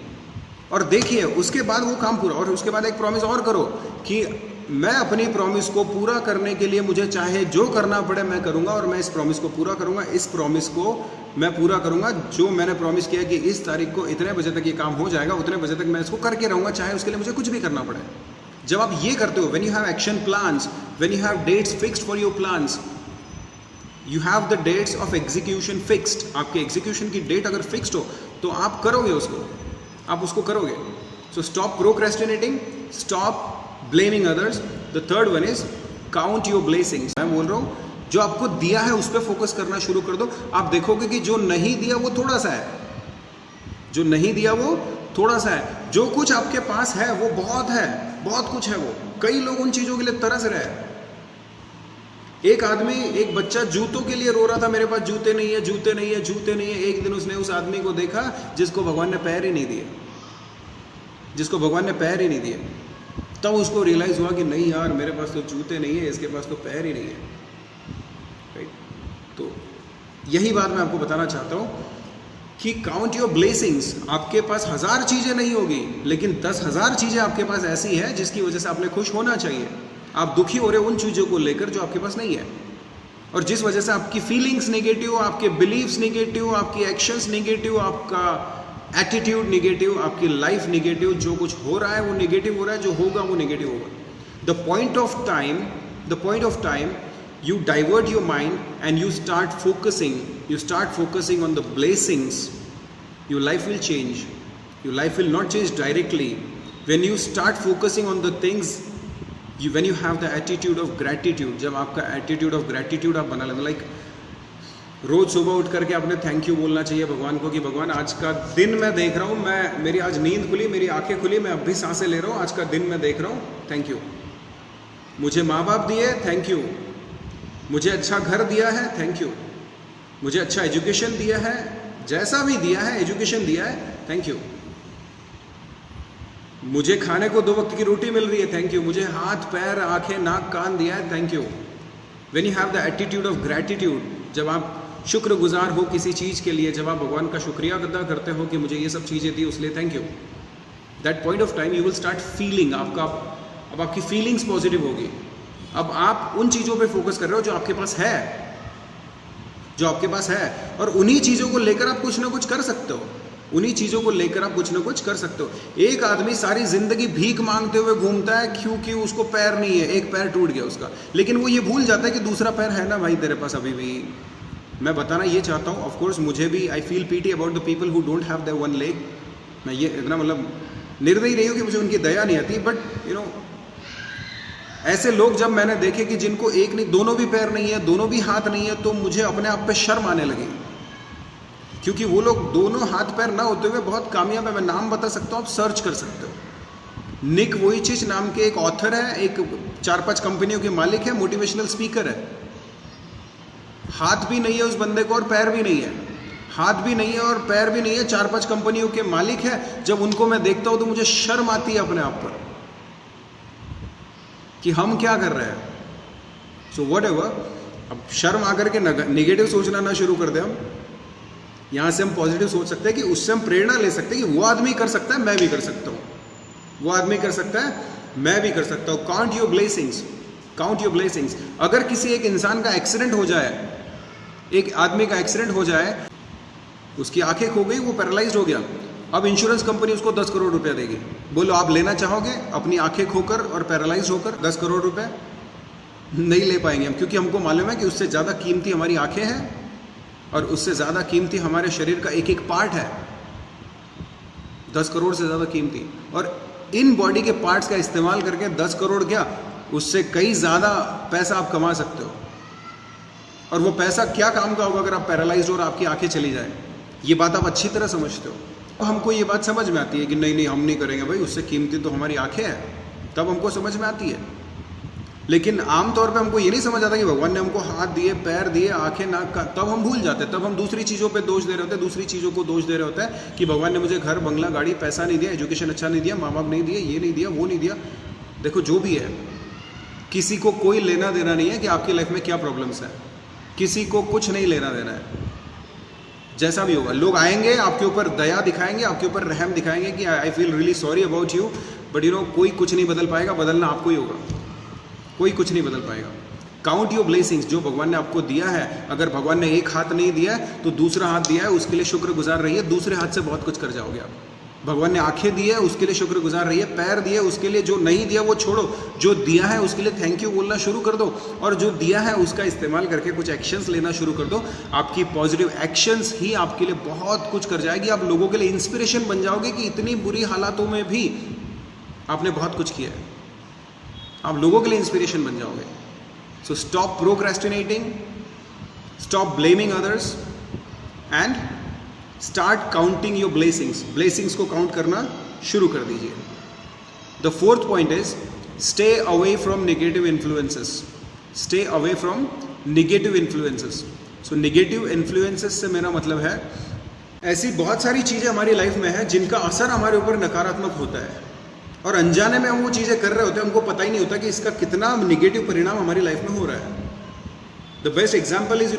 Speaker 1: और देखिए उसके बाद वो काम पूरा। और उसके बाद एक प्रॉमिस और करो कि मैं अपनी प्रॉमिस को पूरा करने के लिए मुझे चाहे जो करना पड़े मैं करूंगा, और मैं इस प्रॉमिस को पूरा करूंगा। इस प्रॉमिस को मैं पूरा करूंगा, जो मैंने प्रॉमिस किया कि इस तारीख को इतने बजे तक ये काम हो जाएगा, उतने बजे तक मैं इसको करके रहूंगा, चाहे उसके लिए मुझे कुछ भी करना पड़े। जब आप ये करते हो, when you have action plans, when you have dates fixed for your plans, you have the dates of execution fixed. आपके एग्जीक्यूशन की डेट अगर फिक्स्ड हो तो आप करोगे उसको, आप उसको करोगे। So stop procrastinating, stop blaming others. The third one is count your blessings. मैं बोल रहा हूँ जो आपको दिया है उस पर फोकस करना शुरू कर दो। आप देखोगे कि जो नहीं दिया वो थोड़ा सा है, जो नहीं दिया वो थोड़ा सा है, जो कुछ आपके पास है वो बहुत है, बहुत कुछ है वो। कई लोग उन चीजों के लिए तरस रहे हैं। एक आदमी, एक बच्चा जूतों के लिए रो रहा था, मेरे पास जूते नहीं है, जूते नहीं है, जूते नहीं है। एक दिन उसने उस आदमी को देखा जिसको भगवान ने पैर ही नहीं दिए, जिसको भगवान ने पैर ही नहीं दिए। तब उसको रियलाइज हुआ कि नहीं यार, मेरे पास तो जूते नहीं है, इसके पास तो पैर ही नहीं है। राइट? तो यही बात मैं आपको बताना चाहता हूँ कि काउंट योर ब्लेसिंग्स। आपके पास 1000 चीज़ें नहीं होगी, लेकिन 10,000 चीज़ें आपके पास ऐसी है जिसकी वजह से आपने खुश होना चाहिए। आप दुखी हो रहे हो उन चीज़ों को लेकर जो आपके पास नहीं है, और जिस वजह से आपकी फीलिंग्स नेगेटिव, आपके बिलीव्स नेगेटिव, आपकी एक्शंस नेगेटिव, आपका एटीट्यूड नेगेटिव, आपकी लाइफ नेगेटिव, जो कुछ हो रहा है वो नेगेटिव हो रहा है, जो होगा वो नेगेटिव होगा। The point of time you divert your mind and you start focusing on the blessings, your life will change. Your life will not change directly. When you start focusing on the things, when you have the attitude of gratitude, जब आपका attitude of gratitude आप बना लेते, like रोज सुबह उठ करके आपने thank you बोलना चाहिए भगवान को कि भगवान आज का दिन मैं देख रहा हूँ, मेरी आज नींद खुली, मेरी आंखें खुली, मैं अब भी सांसें ले रहा हूँ, आज का दिन मैं देख रहा हूँ, थैंक यू। मुझे माँ बाप दिए, थैंक यू। मुझे अच्छा घर दिया है, थैंक यू। मुझे अच्छा एजुकेशन दिया है, जैसा भी दिया है एजुकेशन दिया है, थैंक यू। मुझे खाने को 2 वक्त की रोटी मिल रही है, थैंक यू। मुझे हाथ पैर आंखें नाक कान दिया है, thank you. When you have the attitude of gratitude, जब आप शुक्रगुजार हो किसी चीज़ के लिए, जब आप भगवान का शुक्रिया अदा करते हो कि मुझे ये सब चीज़ें दी उसलिए thank you, that point of time you will start feeling, अब आपकी फीलिंग्स पॉजिटिव होगी। अब आप उन चीज़ों पे फोकस कर रहे हो जो आपके पास है, और उन्हीं चीज़ों को लेकर आप कुछ ना कुछ कर सकते हो। एक आदमी सारी जिंदगी भीख मांगते हुए घूमता है क्योंकि उसको पैर नहीं है, एक पैर टूट गया उसका, लेकिन वो ये भूल जाता है कि दूसरा पैर है ना भाई तेरे पास अभी भी। मैं बताना ये चाहता हूँ, ऑफ कोर्स मुझे भी I feel PT about the people who don't have the one leg. मैं ये इतना मतलब निर्दयी नहीं हूँ कि मुझे उनकी दया नहीं आती, बट ऐसे लोग जब मैंने देखे कि जिनको एक नहीं, दोनों भी पैर नहीं है, दोनों भी हाथ नहीं है, तो मुझे अपने आप पे शर्म आने लगी, क्योंकि वो लोग दोनों हाथ पैर ना होते हुए बहुत कामयाब है। मैं नाम बता सकता हूँ, आप सर्च कर सकते हो। निक वोइचिच नाम के एक ऑथर है, एक 4-5 कंपनियों के मालिक है, मोटिवेशनल स्पीकर है। हाथ भी नहीं है उस बंदे को और पैर भी नहीं है, हाथ भी नहीं है और पैर भी नहीं है, 4-5 कंपनियों के मालिक है। जब उनको मैं देखता हूँ तो मुझे शर्म आती है अपने आप पर कि हम क्या कर रहे हैं। सो व्हाटएवर, अब शर्म आकर के नेगेटिव सोचना ना शुरू कर दे। हम यहाँ से हम पॉजिटिव सोच सकते हैं कि उससे हम प्रेरणा ले सकते हैं कि वो आदमी कर सकता है, मैं भी कर सकता हूँ, वो आदमी कर सकता है, मैं भी कर सकता हूँ। Count your blessings. अगर किसी एक इंसान का एक्सीडेंट हो जाए, एक आदमी का एक्सीडेंट हो जाए, उसकी आंखें खो गई, वो पैरालाइज्ड हो गया, अब इंश्योरेंस कंपनी उसको 10 करोड़ रुपया देगी। बोलो आप लेना चाहोगे अपनी आंखें खोकर और पैरालाइज होकर 10 करोड़ रुपए? नहीं ले पाएंगे हम, क्योंकि हमको मालूम है कि उससे ज़्यादा कीमती हमारी आंखें हैं और उससे ज़्यादा कीमती हमारे शरीर का एक एक पार्ट है, 10 करोड़ से ज़्यादा कीमती। और इन बॉडी के पार्ट्स का इस्तेमाल करके 10 करोड़ क्या, उससे कई ज़्यादा पैसा आप कमा सकते हो। और वो पैसा क्या काम का होगा अगर आप पैरालाइज्ड और आपकी आंखें चली जाए? ये बात आप अच्छी तरह समझते हो। हमको ये बात समझ में आती है कि नहीं हम नहीं करेंगे भाई, उससे कीमती तो हमारी आंखें हैं, तब हमको समझ में आती है। लेकिन आमतौर पे हमको ये नहीं समझ आता कि भगवान ने हमको हाथ दिए, पैर दिए, आंखें, नाक का, तब हम भूल जाते हैं। तब हम दूसरी चीज़ों पे दोष दे रहे होते हैं, दूसरी चीज़ों को दोष दे रहे होते हैं कि भगवान ने मुझे घर, बंगला, गाड़ी, पैसा नहीं दिया, एजुकेशन अच्छा नहीं दिया, माँ बाप नहीं दिए, ये नहीं दिया, वो नहीं दिया। देखो जो भी है, किसी को कोई लेना देना नहीं है कि आपकी लाइफ में क्या प्रॉब्लम्स है, किसी को कुछ नहीं लेना देना है। जैसा भी होगा, लोग आएंगे आपके ऊपर दया दिखाएंगे, आपके ऊपर रहम दिखाएंगे कि I feel really sorry about you, but कोई कुछ नहीं बदल पाएगा, बदलना आपको ही होगा, कोई कुछ नहीं बदल पाएगा। काउंट योर ब्लेसिंग्स, जो भगवान ने आपको दिया है। अगर भगवान ने एक हाथ नहीं दिया है तो दूसरा हाथ दिया है, उसके लिए शुक्रगुजार रहिए, दूसरे हाथ से बहुत कुछ कर जाओगे आप। भगवान ने आंखें दी है, उसके लिए शुक्रगुजार रहिए, पैर दिए, उसके लिए, जो नहीं दिया वो छोड़ो, जो दिया है उसके लिए थैंक यू बोलना शुरू कर दो, और जो दिया है उसका इस्तेमाल करके कुछ एक्शंस लेना शुरू कर दो। आपकी पॉजिटिव एक्शंस ही आपके लिए बहुत कुछ कर जाएगी। आप लोगों के लिए इंस्पिरेशन बन जाओगे कि इतनी बुरी हालातों में भी आपने बहुत कुछ किया है, आप लोगों के लिए इंस्पिरेशन बन जाओगे। सो stop procrastinating, stop blaming others and start counting your blessings. Blessings को काउंट करना शुरू कर दीजिए। The fourth point is stay away from negative influences. Stay away from negative influences. So negative influences से मेरा मतलब है, ऐसी बहुत सारी चीज़ें हमारी लाइफ में है जिनका असर हमारे ऊपर नकारात्मक होता है, और अनजाने में हम वो चीज़ें कर रहे होते हैं, हमको पता ही नहीं होता कि इसका कितना नेगेटिव परिणाम हमारी लाइफ में हो रहा है। The best example is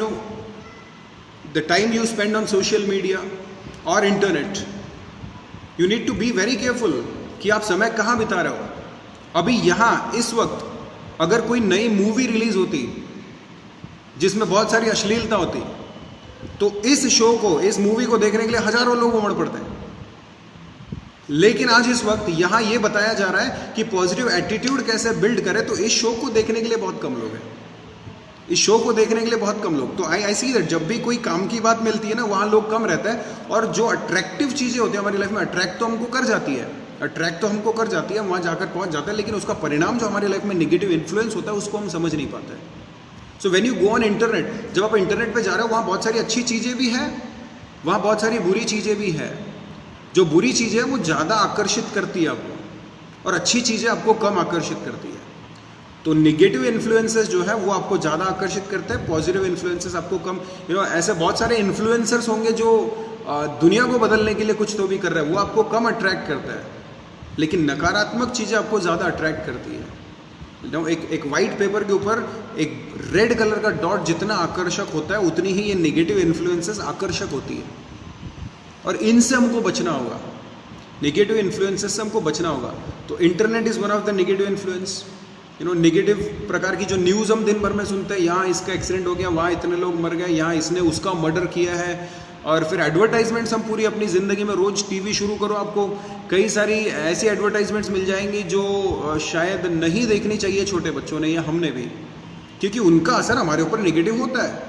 Speaker 1: the time you spend on social media, और internet, you need to be very careful कि आप समय कहाँ बिता रहे हो। अभी यहाँ इस वक्त अगर कोई नई मूवी रिलीज होती जिसमें बहुत सारी अश्लीलता होती, तो इस शो को, इस मूवी को देखने के लिए हजारों लोग उमड़ पड़ते हैं। लेकिन आज इस वक्त यहाँ ये बताया जा रहा है कि पॉजिटिव एटीट्यूड कैसे बिल्ड करें, तो इस शो को देखने के लिए बहुत कम लोग हैं, इस शो को देखने के लिए बहुत कम लोग। तो आई सी दैट जब भी कोई काम की बात मिलती है ना, वहाँ लोग कम रहते हैं। और जो अट्रैक्टिव चीज़ें होती हैं हमारी लाइफ में, अट्रैक्ट तो हमको कर जाती है, अट्रैक्ट तो हमको कर जाती है, वहाँ जाकर पहुँच जाता है, लेकिन उसका परिणाम जो हमारी लाइफ में निगेटिव इन्फ्लुएंस होता है उसको हम समझ नहीं पाते हैं। So when you go on internet, जब आप इंटरनेट पे जा रहे हो, वहाँ बहुत सारी अच्छी चीज़ें भी हैं, वहाँ बहुत सारी बुरी चीज़ें भी हैं। जो बुरी चीज़ें हैं वो ज़्यादा आकर्षित करती है आपको, और अच्छी चीज़ें आपको कम आकर्षित करती है। तो निगेटिव इन्फ्लुएंसेस जो है वो आपको ज़्यादा आकर्षित करते हैं, पॉजिटिव इन्फ्लुएंसेस आपको कम। ऐसे बहुत सारे इन्फ्लुएंसर्स होंगे जो दुनिया को बदलने के लिए कुछ तो भी कर रहे हैं, वो आपको कम अट्रैक्ट करता है, लेकिन नकारात्मक चीज़ें आपको ज़्यादा अट्रैक्ट करती है। एक वाइट पेपर के ऊपर एक रेड कलर का डॉट जितना आकर्षक होता है, उतनी ही ये नेगेटिव इन्फ्लुएंसेस आकर्षक होती है, और इनसे हमको बचना होगा, नेगेटिव इन्फ्लुएंसेस से हमको बचना होगा। तो internet is one of the negative influence. Negative प्रकार की जो न्यूज़ हम दिन भर में सुनते हैं, यहाँ इसका एक्सीडेंट हो गया, वहाँ इतने लोग मर गए, यहाँ इसने उसका मर्डर किया है, और फिर एडवर्टाइजमेंट्स हम पूरी अपनी ज़िंदगी में रोज़ टीवी शुरू करो, आपको कई सारी ऐसी एडवर्टाइजमेंट्स मिल जाएंगी जो शायद नहीं देखनी चाहिए छोटे बच्चों ने या हमने भी, क्योंकि उनका असर हमारे ऊपर नेगेटिव होता है।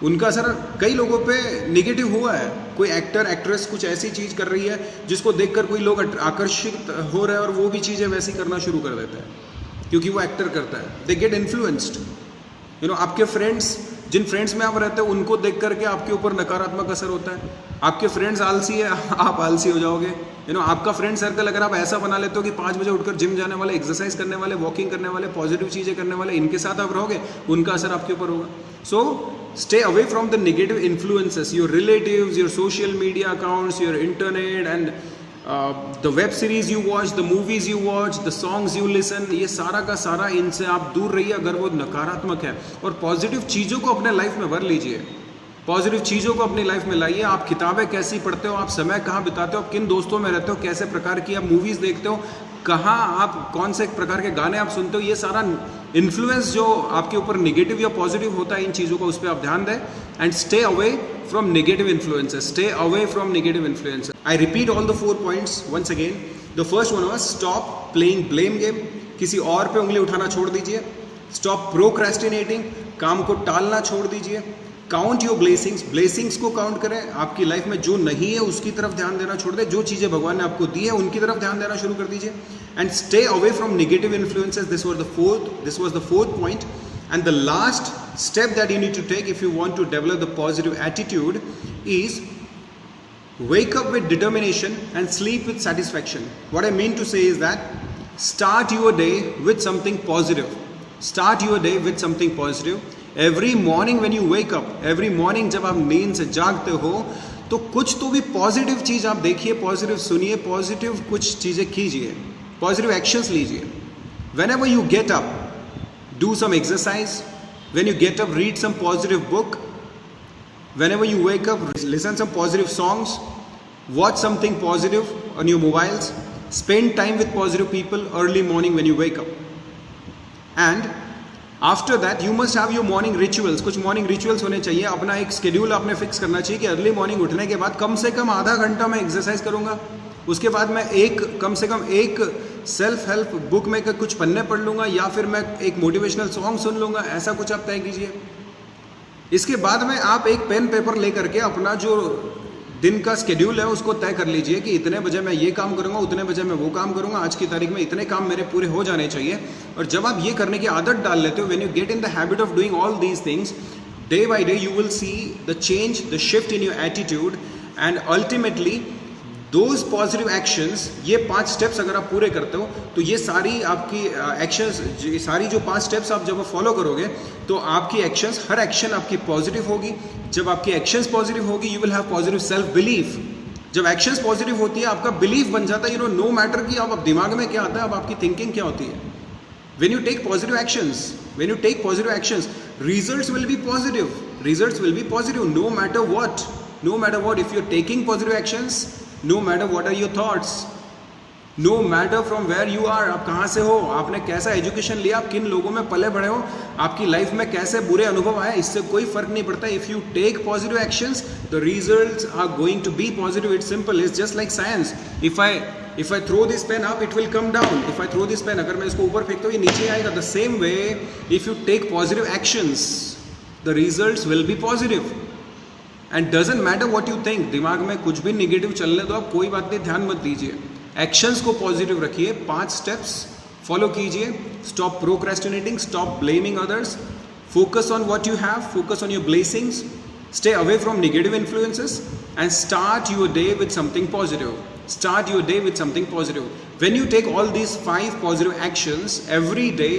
Speaker 1: उनका असर कई लोगों पे नेगेटिव हुआ है। कोई एक्टर एक्ट्रेस कुछ ऐसी चीज़ कर रही है जिसको देखकर कोई लोग आकर्षित हो रहे हैं, और वो भी चीज़ें वैसी करना शुरू कर देते हैं क्योंकि वो एक्टर करता है। They get influenced. आपके फ्रेंड्स, जिन फ्रेंड्स में आप रहते हो, उनको देख करके आपके ऊपर नकारात्मक असर होता है। आपके फ्रेंड्स आलसी है, आप आलसी हो जाओगे। आपका फ्रेंड सर्कल अगर आप ऐसा बना लेते हो कि 5 बजे उठकर जिम जाने वाले, एक्सरसाइज करने वाले, वॉकिंग करने वाले, पॉजिटिव चीज़ें करने वाले, इनके साथ आप रहोगे, उनका असर आपके ऊपर होगा। सो stay away from the negative influences, your relatives, your social media accounts, your internet, and the web series you watch, the movies you watch, the songs you listen, ये सारा का सारा इनसे आप दूर रहिए अगर वो नकारात्मक है, और पॉजिटिव चीज़ों को अपने लाइफ में भर लीजिए, पॉजिटिव चीज़ों को अपनी लाइफ में लाइए। आप किताबें कैसी पढ़ते हो, आप समय कहाँ बिताते हो, आप किन दोस्तों में रहते हो, कैसे प्रकार की आप मूवीज़ देखते हो, कहाँ आप कौन से प्रकार के गाने आप सुनते हो, ये सारा इन्फ्लुएंस जो आपके ऊपर नेगेटिव या पॉजिटिव होता है, इन चीज़ों को उस पर आप ध्यान दें। And stay away from negative influences, stay away from negative influences. I repeat all the 4 points once again. The first one was stop playing blame game, किसी और पे उंगली उठाना छोड़ दीजिए। स्टॉप प्रोक्रेस्टिनेटिंग, काम को टालना छोड़ दीजिए। काउंट योर ब्लेसिंग्स, ब्लेसिंग्स को काउंट करें। आपकी लाइफ में जो नहीं है उसकी तरफ ध्यान देना छोड़ दें, जो चीज़ें भगवान ने आपको दी है उनकी तरफ ध्यान देना शुरू कर दीजिए। And stay away from negative influences, this was the fourth point. And the last step that you need to take if you want to develop the positive attitude is wake up with determination and sleep with satisfaction. What I mean to say is that start your day with something positive. Start your day with something positive. Every morning when you wake up, every morning जब आप नींद से जागते हो, तो कुछ तो भी पॉजिटिव चीज़ आप देखिए, पॉजिटिव सुनिए, पॉजिटिव कुछ चीज़ें कीजिए, पॉजिटिव एक्शंस लीजिए। Whenever you get up, do some exercise. When you get up, read some positive book. Whenever you wake up, listen some positive songs. Watch something positive on your mobiles. Spend time with positive people early morning when you wake up. And after that, you must have your morning rituals. कुछ morning rituals होने चाहिए। अपना एक schedule आपने fix करना चाहिए कि early morning उठने के बाद कम से कम आधा घंटा मैं एक्सरसाइज करूँगा, उसके बाद मैं कम से कम एक सेल्फ हेल्प बुक में कुछ पन्ने पढ़ लूँगा, या फिर मैं एक मोटिवेशनल सॉन्ग सुन लूँगा। ऐसा कुछ आप तय कीजिए। इसके बाद में आप एक पेन पेपर ले करके अपना जो दिन का स्केड्यूल है उसको तय कर लीजिए कि इतने बजे मैं ये काम करूँगा, उतने बजे मैं वो काम करूँगा, आज की तारीख में इतने काम मेरे पूरे हो जाने चाहिए। और जब आप ये करने की आदत डाल लेते हो, when you get in the habit of doing all these things, day by day you will see the change, the shift in your attitude, and ultimately those positive actions, ये 5 स्टेप्स अगर आप पूरे करते हो, तो ये सारी आपकी एक्शंस, सारी जो 5 स्टेप्स आप जब फॉलो करोगे, तो आपकी एक्शंस, हर एक्शन आपकी पॉजिटिव होगी। जब आपकी एक्शंस पॉजिटिव होगी, you will have positive self belief. जब एक्शंस पॉजिटिव होती है, आपका बिलीफ बन जाता है। नो मैटर कि अब दिमाग में क्या आता है, अब आपकी थिंकिंग क्या होती है। When you take positive actions, results will be positive, no matter what, no matter what, if you're taking positive actions, no matter what are your thoughts, no matter from where you are, आप कहाँ से हो, आपने कैसा education लिया, आप किन लोगों में पले बढ़े हो, आपकी लाइफ में कैसे बुरे अनुभव आए, इससे कोई फर्क नहीं पड़ता. If you take positive actions, the results are going to be positive. It's simple, it's just like science. If I throw this pen up, it will come down. If I throw this pen, अगर मैं इसको ऊपर फेंकता हूँ ये नीचे आएगा. The same way, if you take positive actions, the results will be positive. And doesn't matter what you think. दिमाग में कुछ भी नेगेटिव चलने दो, आप कोई बात नहीं, ध्यान मत दीजिए. एक्शंस को पॉजिटिव रखिए. 5 स्टेप्स फॉलो कीजिए. Stop procrastinating, stop blaming others, focus on what you have, focus on your blessings, stay away from negative influences and start your day with something positive. Start your day with something positive. When you take all these 5 positive actions every day,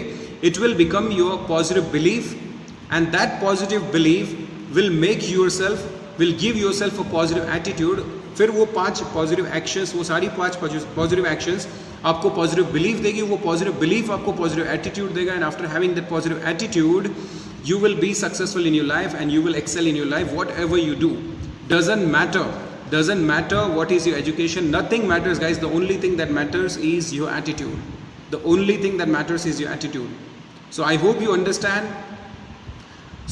Speaker 1: it will become your positive belief, and that positive belief will give yourself a positive attitude. फिर वो 5 positive actions, वो सारी 5 positive actions आपको positive belief देगी, वो positive belief आपको positive attitude देगा, and after having that positive attitude, you will be successful in your life and you will excel in your life. Whatever you do, doesn't matter what is your education, nothing matters, guys. The only thing that matters is your attitude. The only thing that matters is your attitude. So I hope you understand.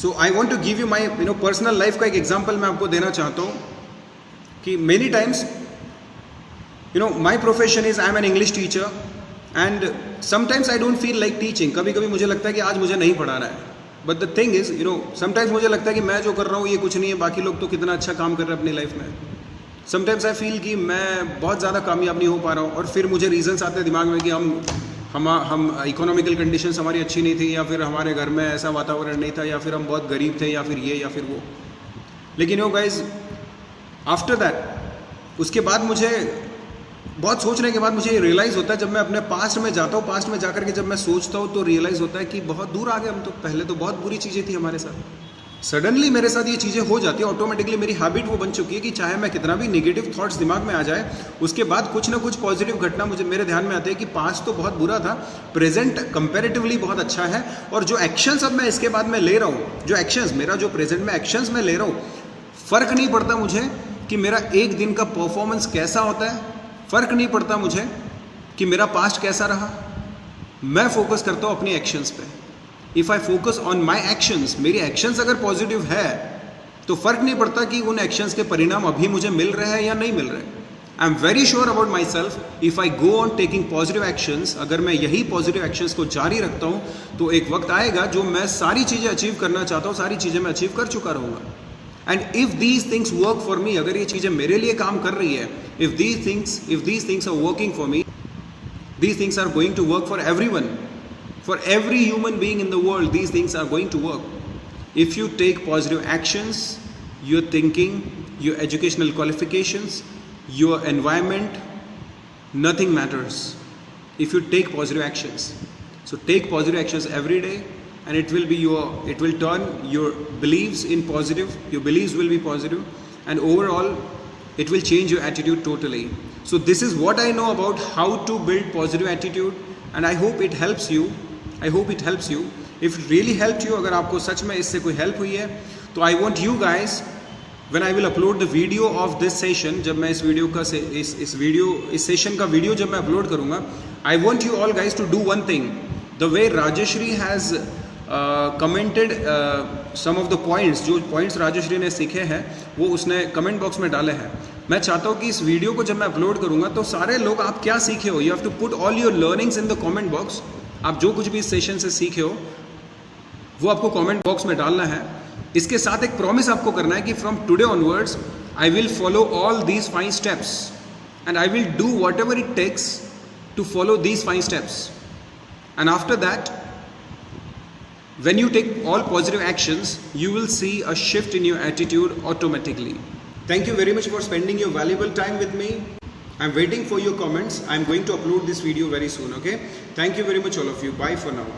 Speaker 1: So I want to give you my personal life का एक example मैं आपको देना चाहता हूँ कि many times my profession is I'm an English teacher and sometimes I don't feel like teaching. कभी कभी मुझे लगता है कि आज मुझे नहीं पढ़ाना है. But the thing is sometimes मुझे लगता है कि मैं जो कर रहा हूँ ये कुछ नहीं है, बाकी लोग तो कितना अच्छा काम कर रहे हैं अपनी लाइफ में. समटाइम्स आई फील कि मैं बहुत ज़्यादा कामयाब नहीं हो पा रहा हूँ, और फिर मुझे रीजंस आते हैं दिमाग में कि हम इकोनॉमिकल कंडीशंस हमारी अच्छी नहीं थी, या फिर हमारे घर में ऐसा वातावरण नहीं था, या फिर हम बहुत गरीब थे, या फिर ये या फिर वो. लेकिन गाइज आफ्टर दैट, उसके बाद मुझे बहुत सोचने के बाद मुझे ये रियलाइज़ होता है, जब मैं अपने पास्ट में जाता हूँ, पास्ट में जाकर के जब मैं सोचता हूँ तो रियलाइज़ होता है कि बहुत दूर आ गए हम तो. पहले तो बहुत बुरी चीज़ें थी हमारे साथ, सडनली मेरे साथ ये चीज़ें हो जाती है. ऑटोमेटिकली मेरी हैबिट वो बन चुकी है कि चाहे मैं कितना भी नेगेटिव थॉट्स दिमाग में आ जाए, उसके बाद कुछ ना कुछ पॉजिटिव घटना मेरे ध्यान में आते हैं कि पास्ट तो बहुत बुरा था, प्रेजेंट कंपेरेटिवली बहुत अच्छा है, और जो एक्शंस अब मैं इसके बाद में ले रहा हूँ, जो एक्शंस मेरा जो प्रेजेंट में एक्शंस मैं ले रहा हूँ, फ़र्क नहीं पड़ता मुझे कि मेरा एक दिन का परफॉर्मेंस कैसा होता है, फ़र्क नहीं पड़ता मुझे कि मेरा पास्ट कैसा रहा. मैं फोकस करता हूँ अपनी एक्शंस पे. If I focus on my actions, मेरी एक्शंस अगर पॉजिटिव है तो फ़र्क नहीं पड़ता कि उन एक्शंस के परिणाम अभी मुझे मिल रहे हैं या नहीं मिल रहे. I am very sure about my self, if I go on taking positive actions, अगर मैं यही पॉजिटिव एक्शंस को जारी रखता हूँ तो एक वक्त आएगा जो मैं सारी चीज़ें अचीव करना चाहता हूँ, सारी चीज़ें मैं अचीव कर चुका रहूँगा. And if these things work for me, अगर ये चीज़ें मेरे लिए काम कर रही है, if these things are working for me, these things are going to work for everyone, for every human being in the world. These things are going to work if you take positive actions. Your thinking, your educational qualifications, your environment, nothing matters if you take positive actions. So take positive actions every day, and it will turn your beliefs in positive. Your beliefs will be positive, and overall it will change your attitude totally. So this is what I know about how to build positive attitude, and I hope it helps you. If it really helped you, अगर आपको सच में इससे कोई help हुई है, तो I want you guys, when I will upload the video of this session, जब मैं इस सेशन का वीडियो जब मैं अपलोड करूँगा, I want you all guys to do one thing. The way Rajeshri has commented some of the points, जो points Rajshree ने सीखे हैं वो उसने कमेंट बॉक्स में डाले हैं. मैं चाहता हूँ कि इस वीडियो को जब मैं अपलोड करूँगा तो सारे लोग आप क्या सीखे हो, you have to put all your learnings in the comment box. आप जो कुछ भी इस सेशन से सीखे हो वो आपको कमेंट बॉक्स में डालना है. इसके साथ एक प्रॉमिस आपको करना है कि from today onwards I will follow all these 5 steps, and I will do whatever it takes to follow these 5 steps. And after that, when you take all positive actions, you will see a shift in your attitude automatically. Thank you very much for spending your valuable time with me. I'm waiting for your comments. I'm going to upload this video very soon, okay? Thank you very much all of you. Bye for now.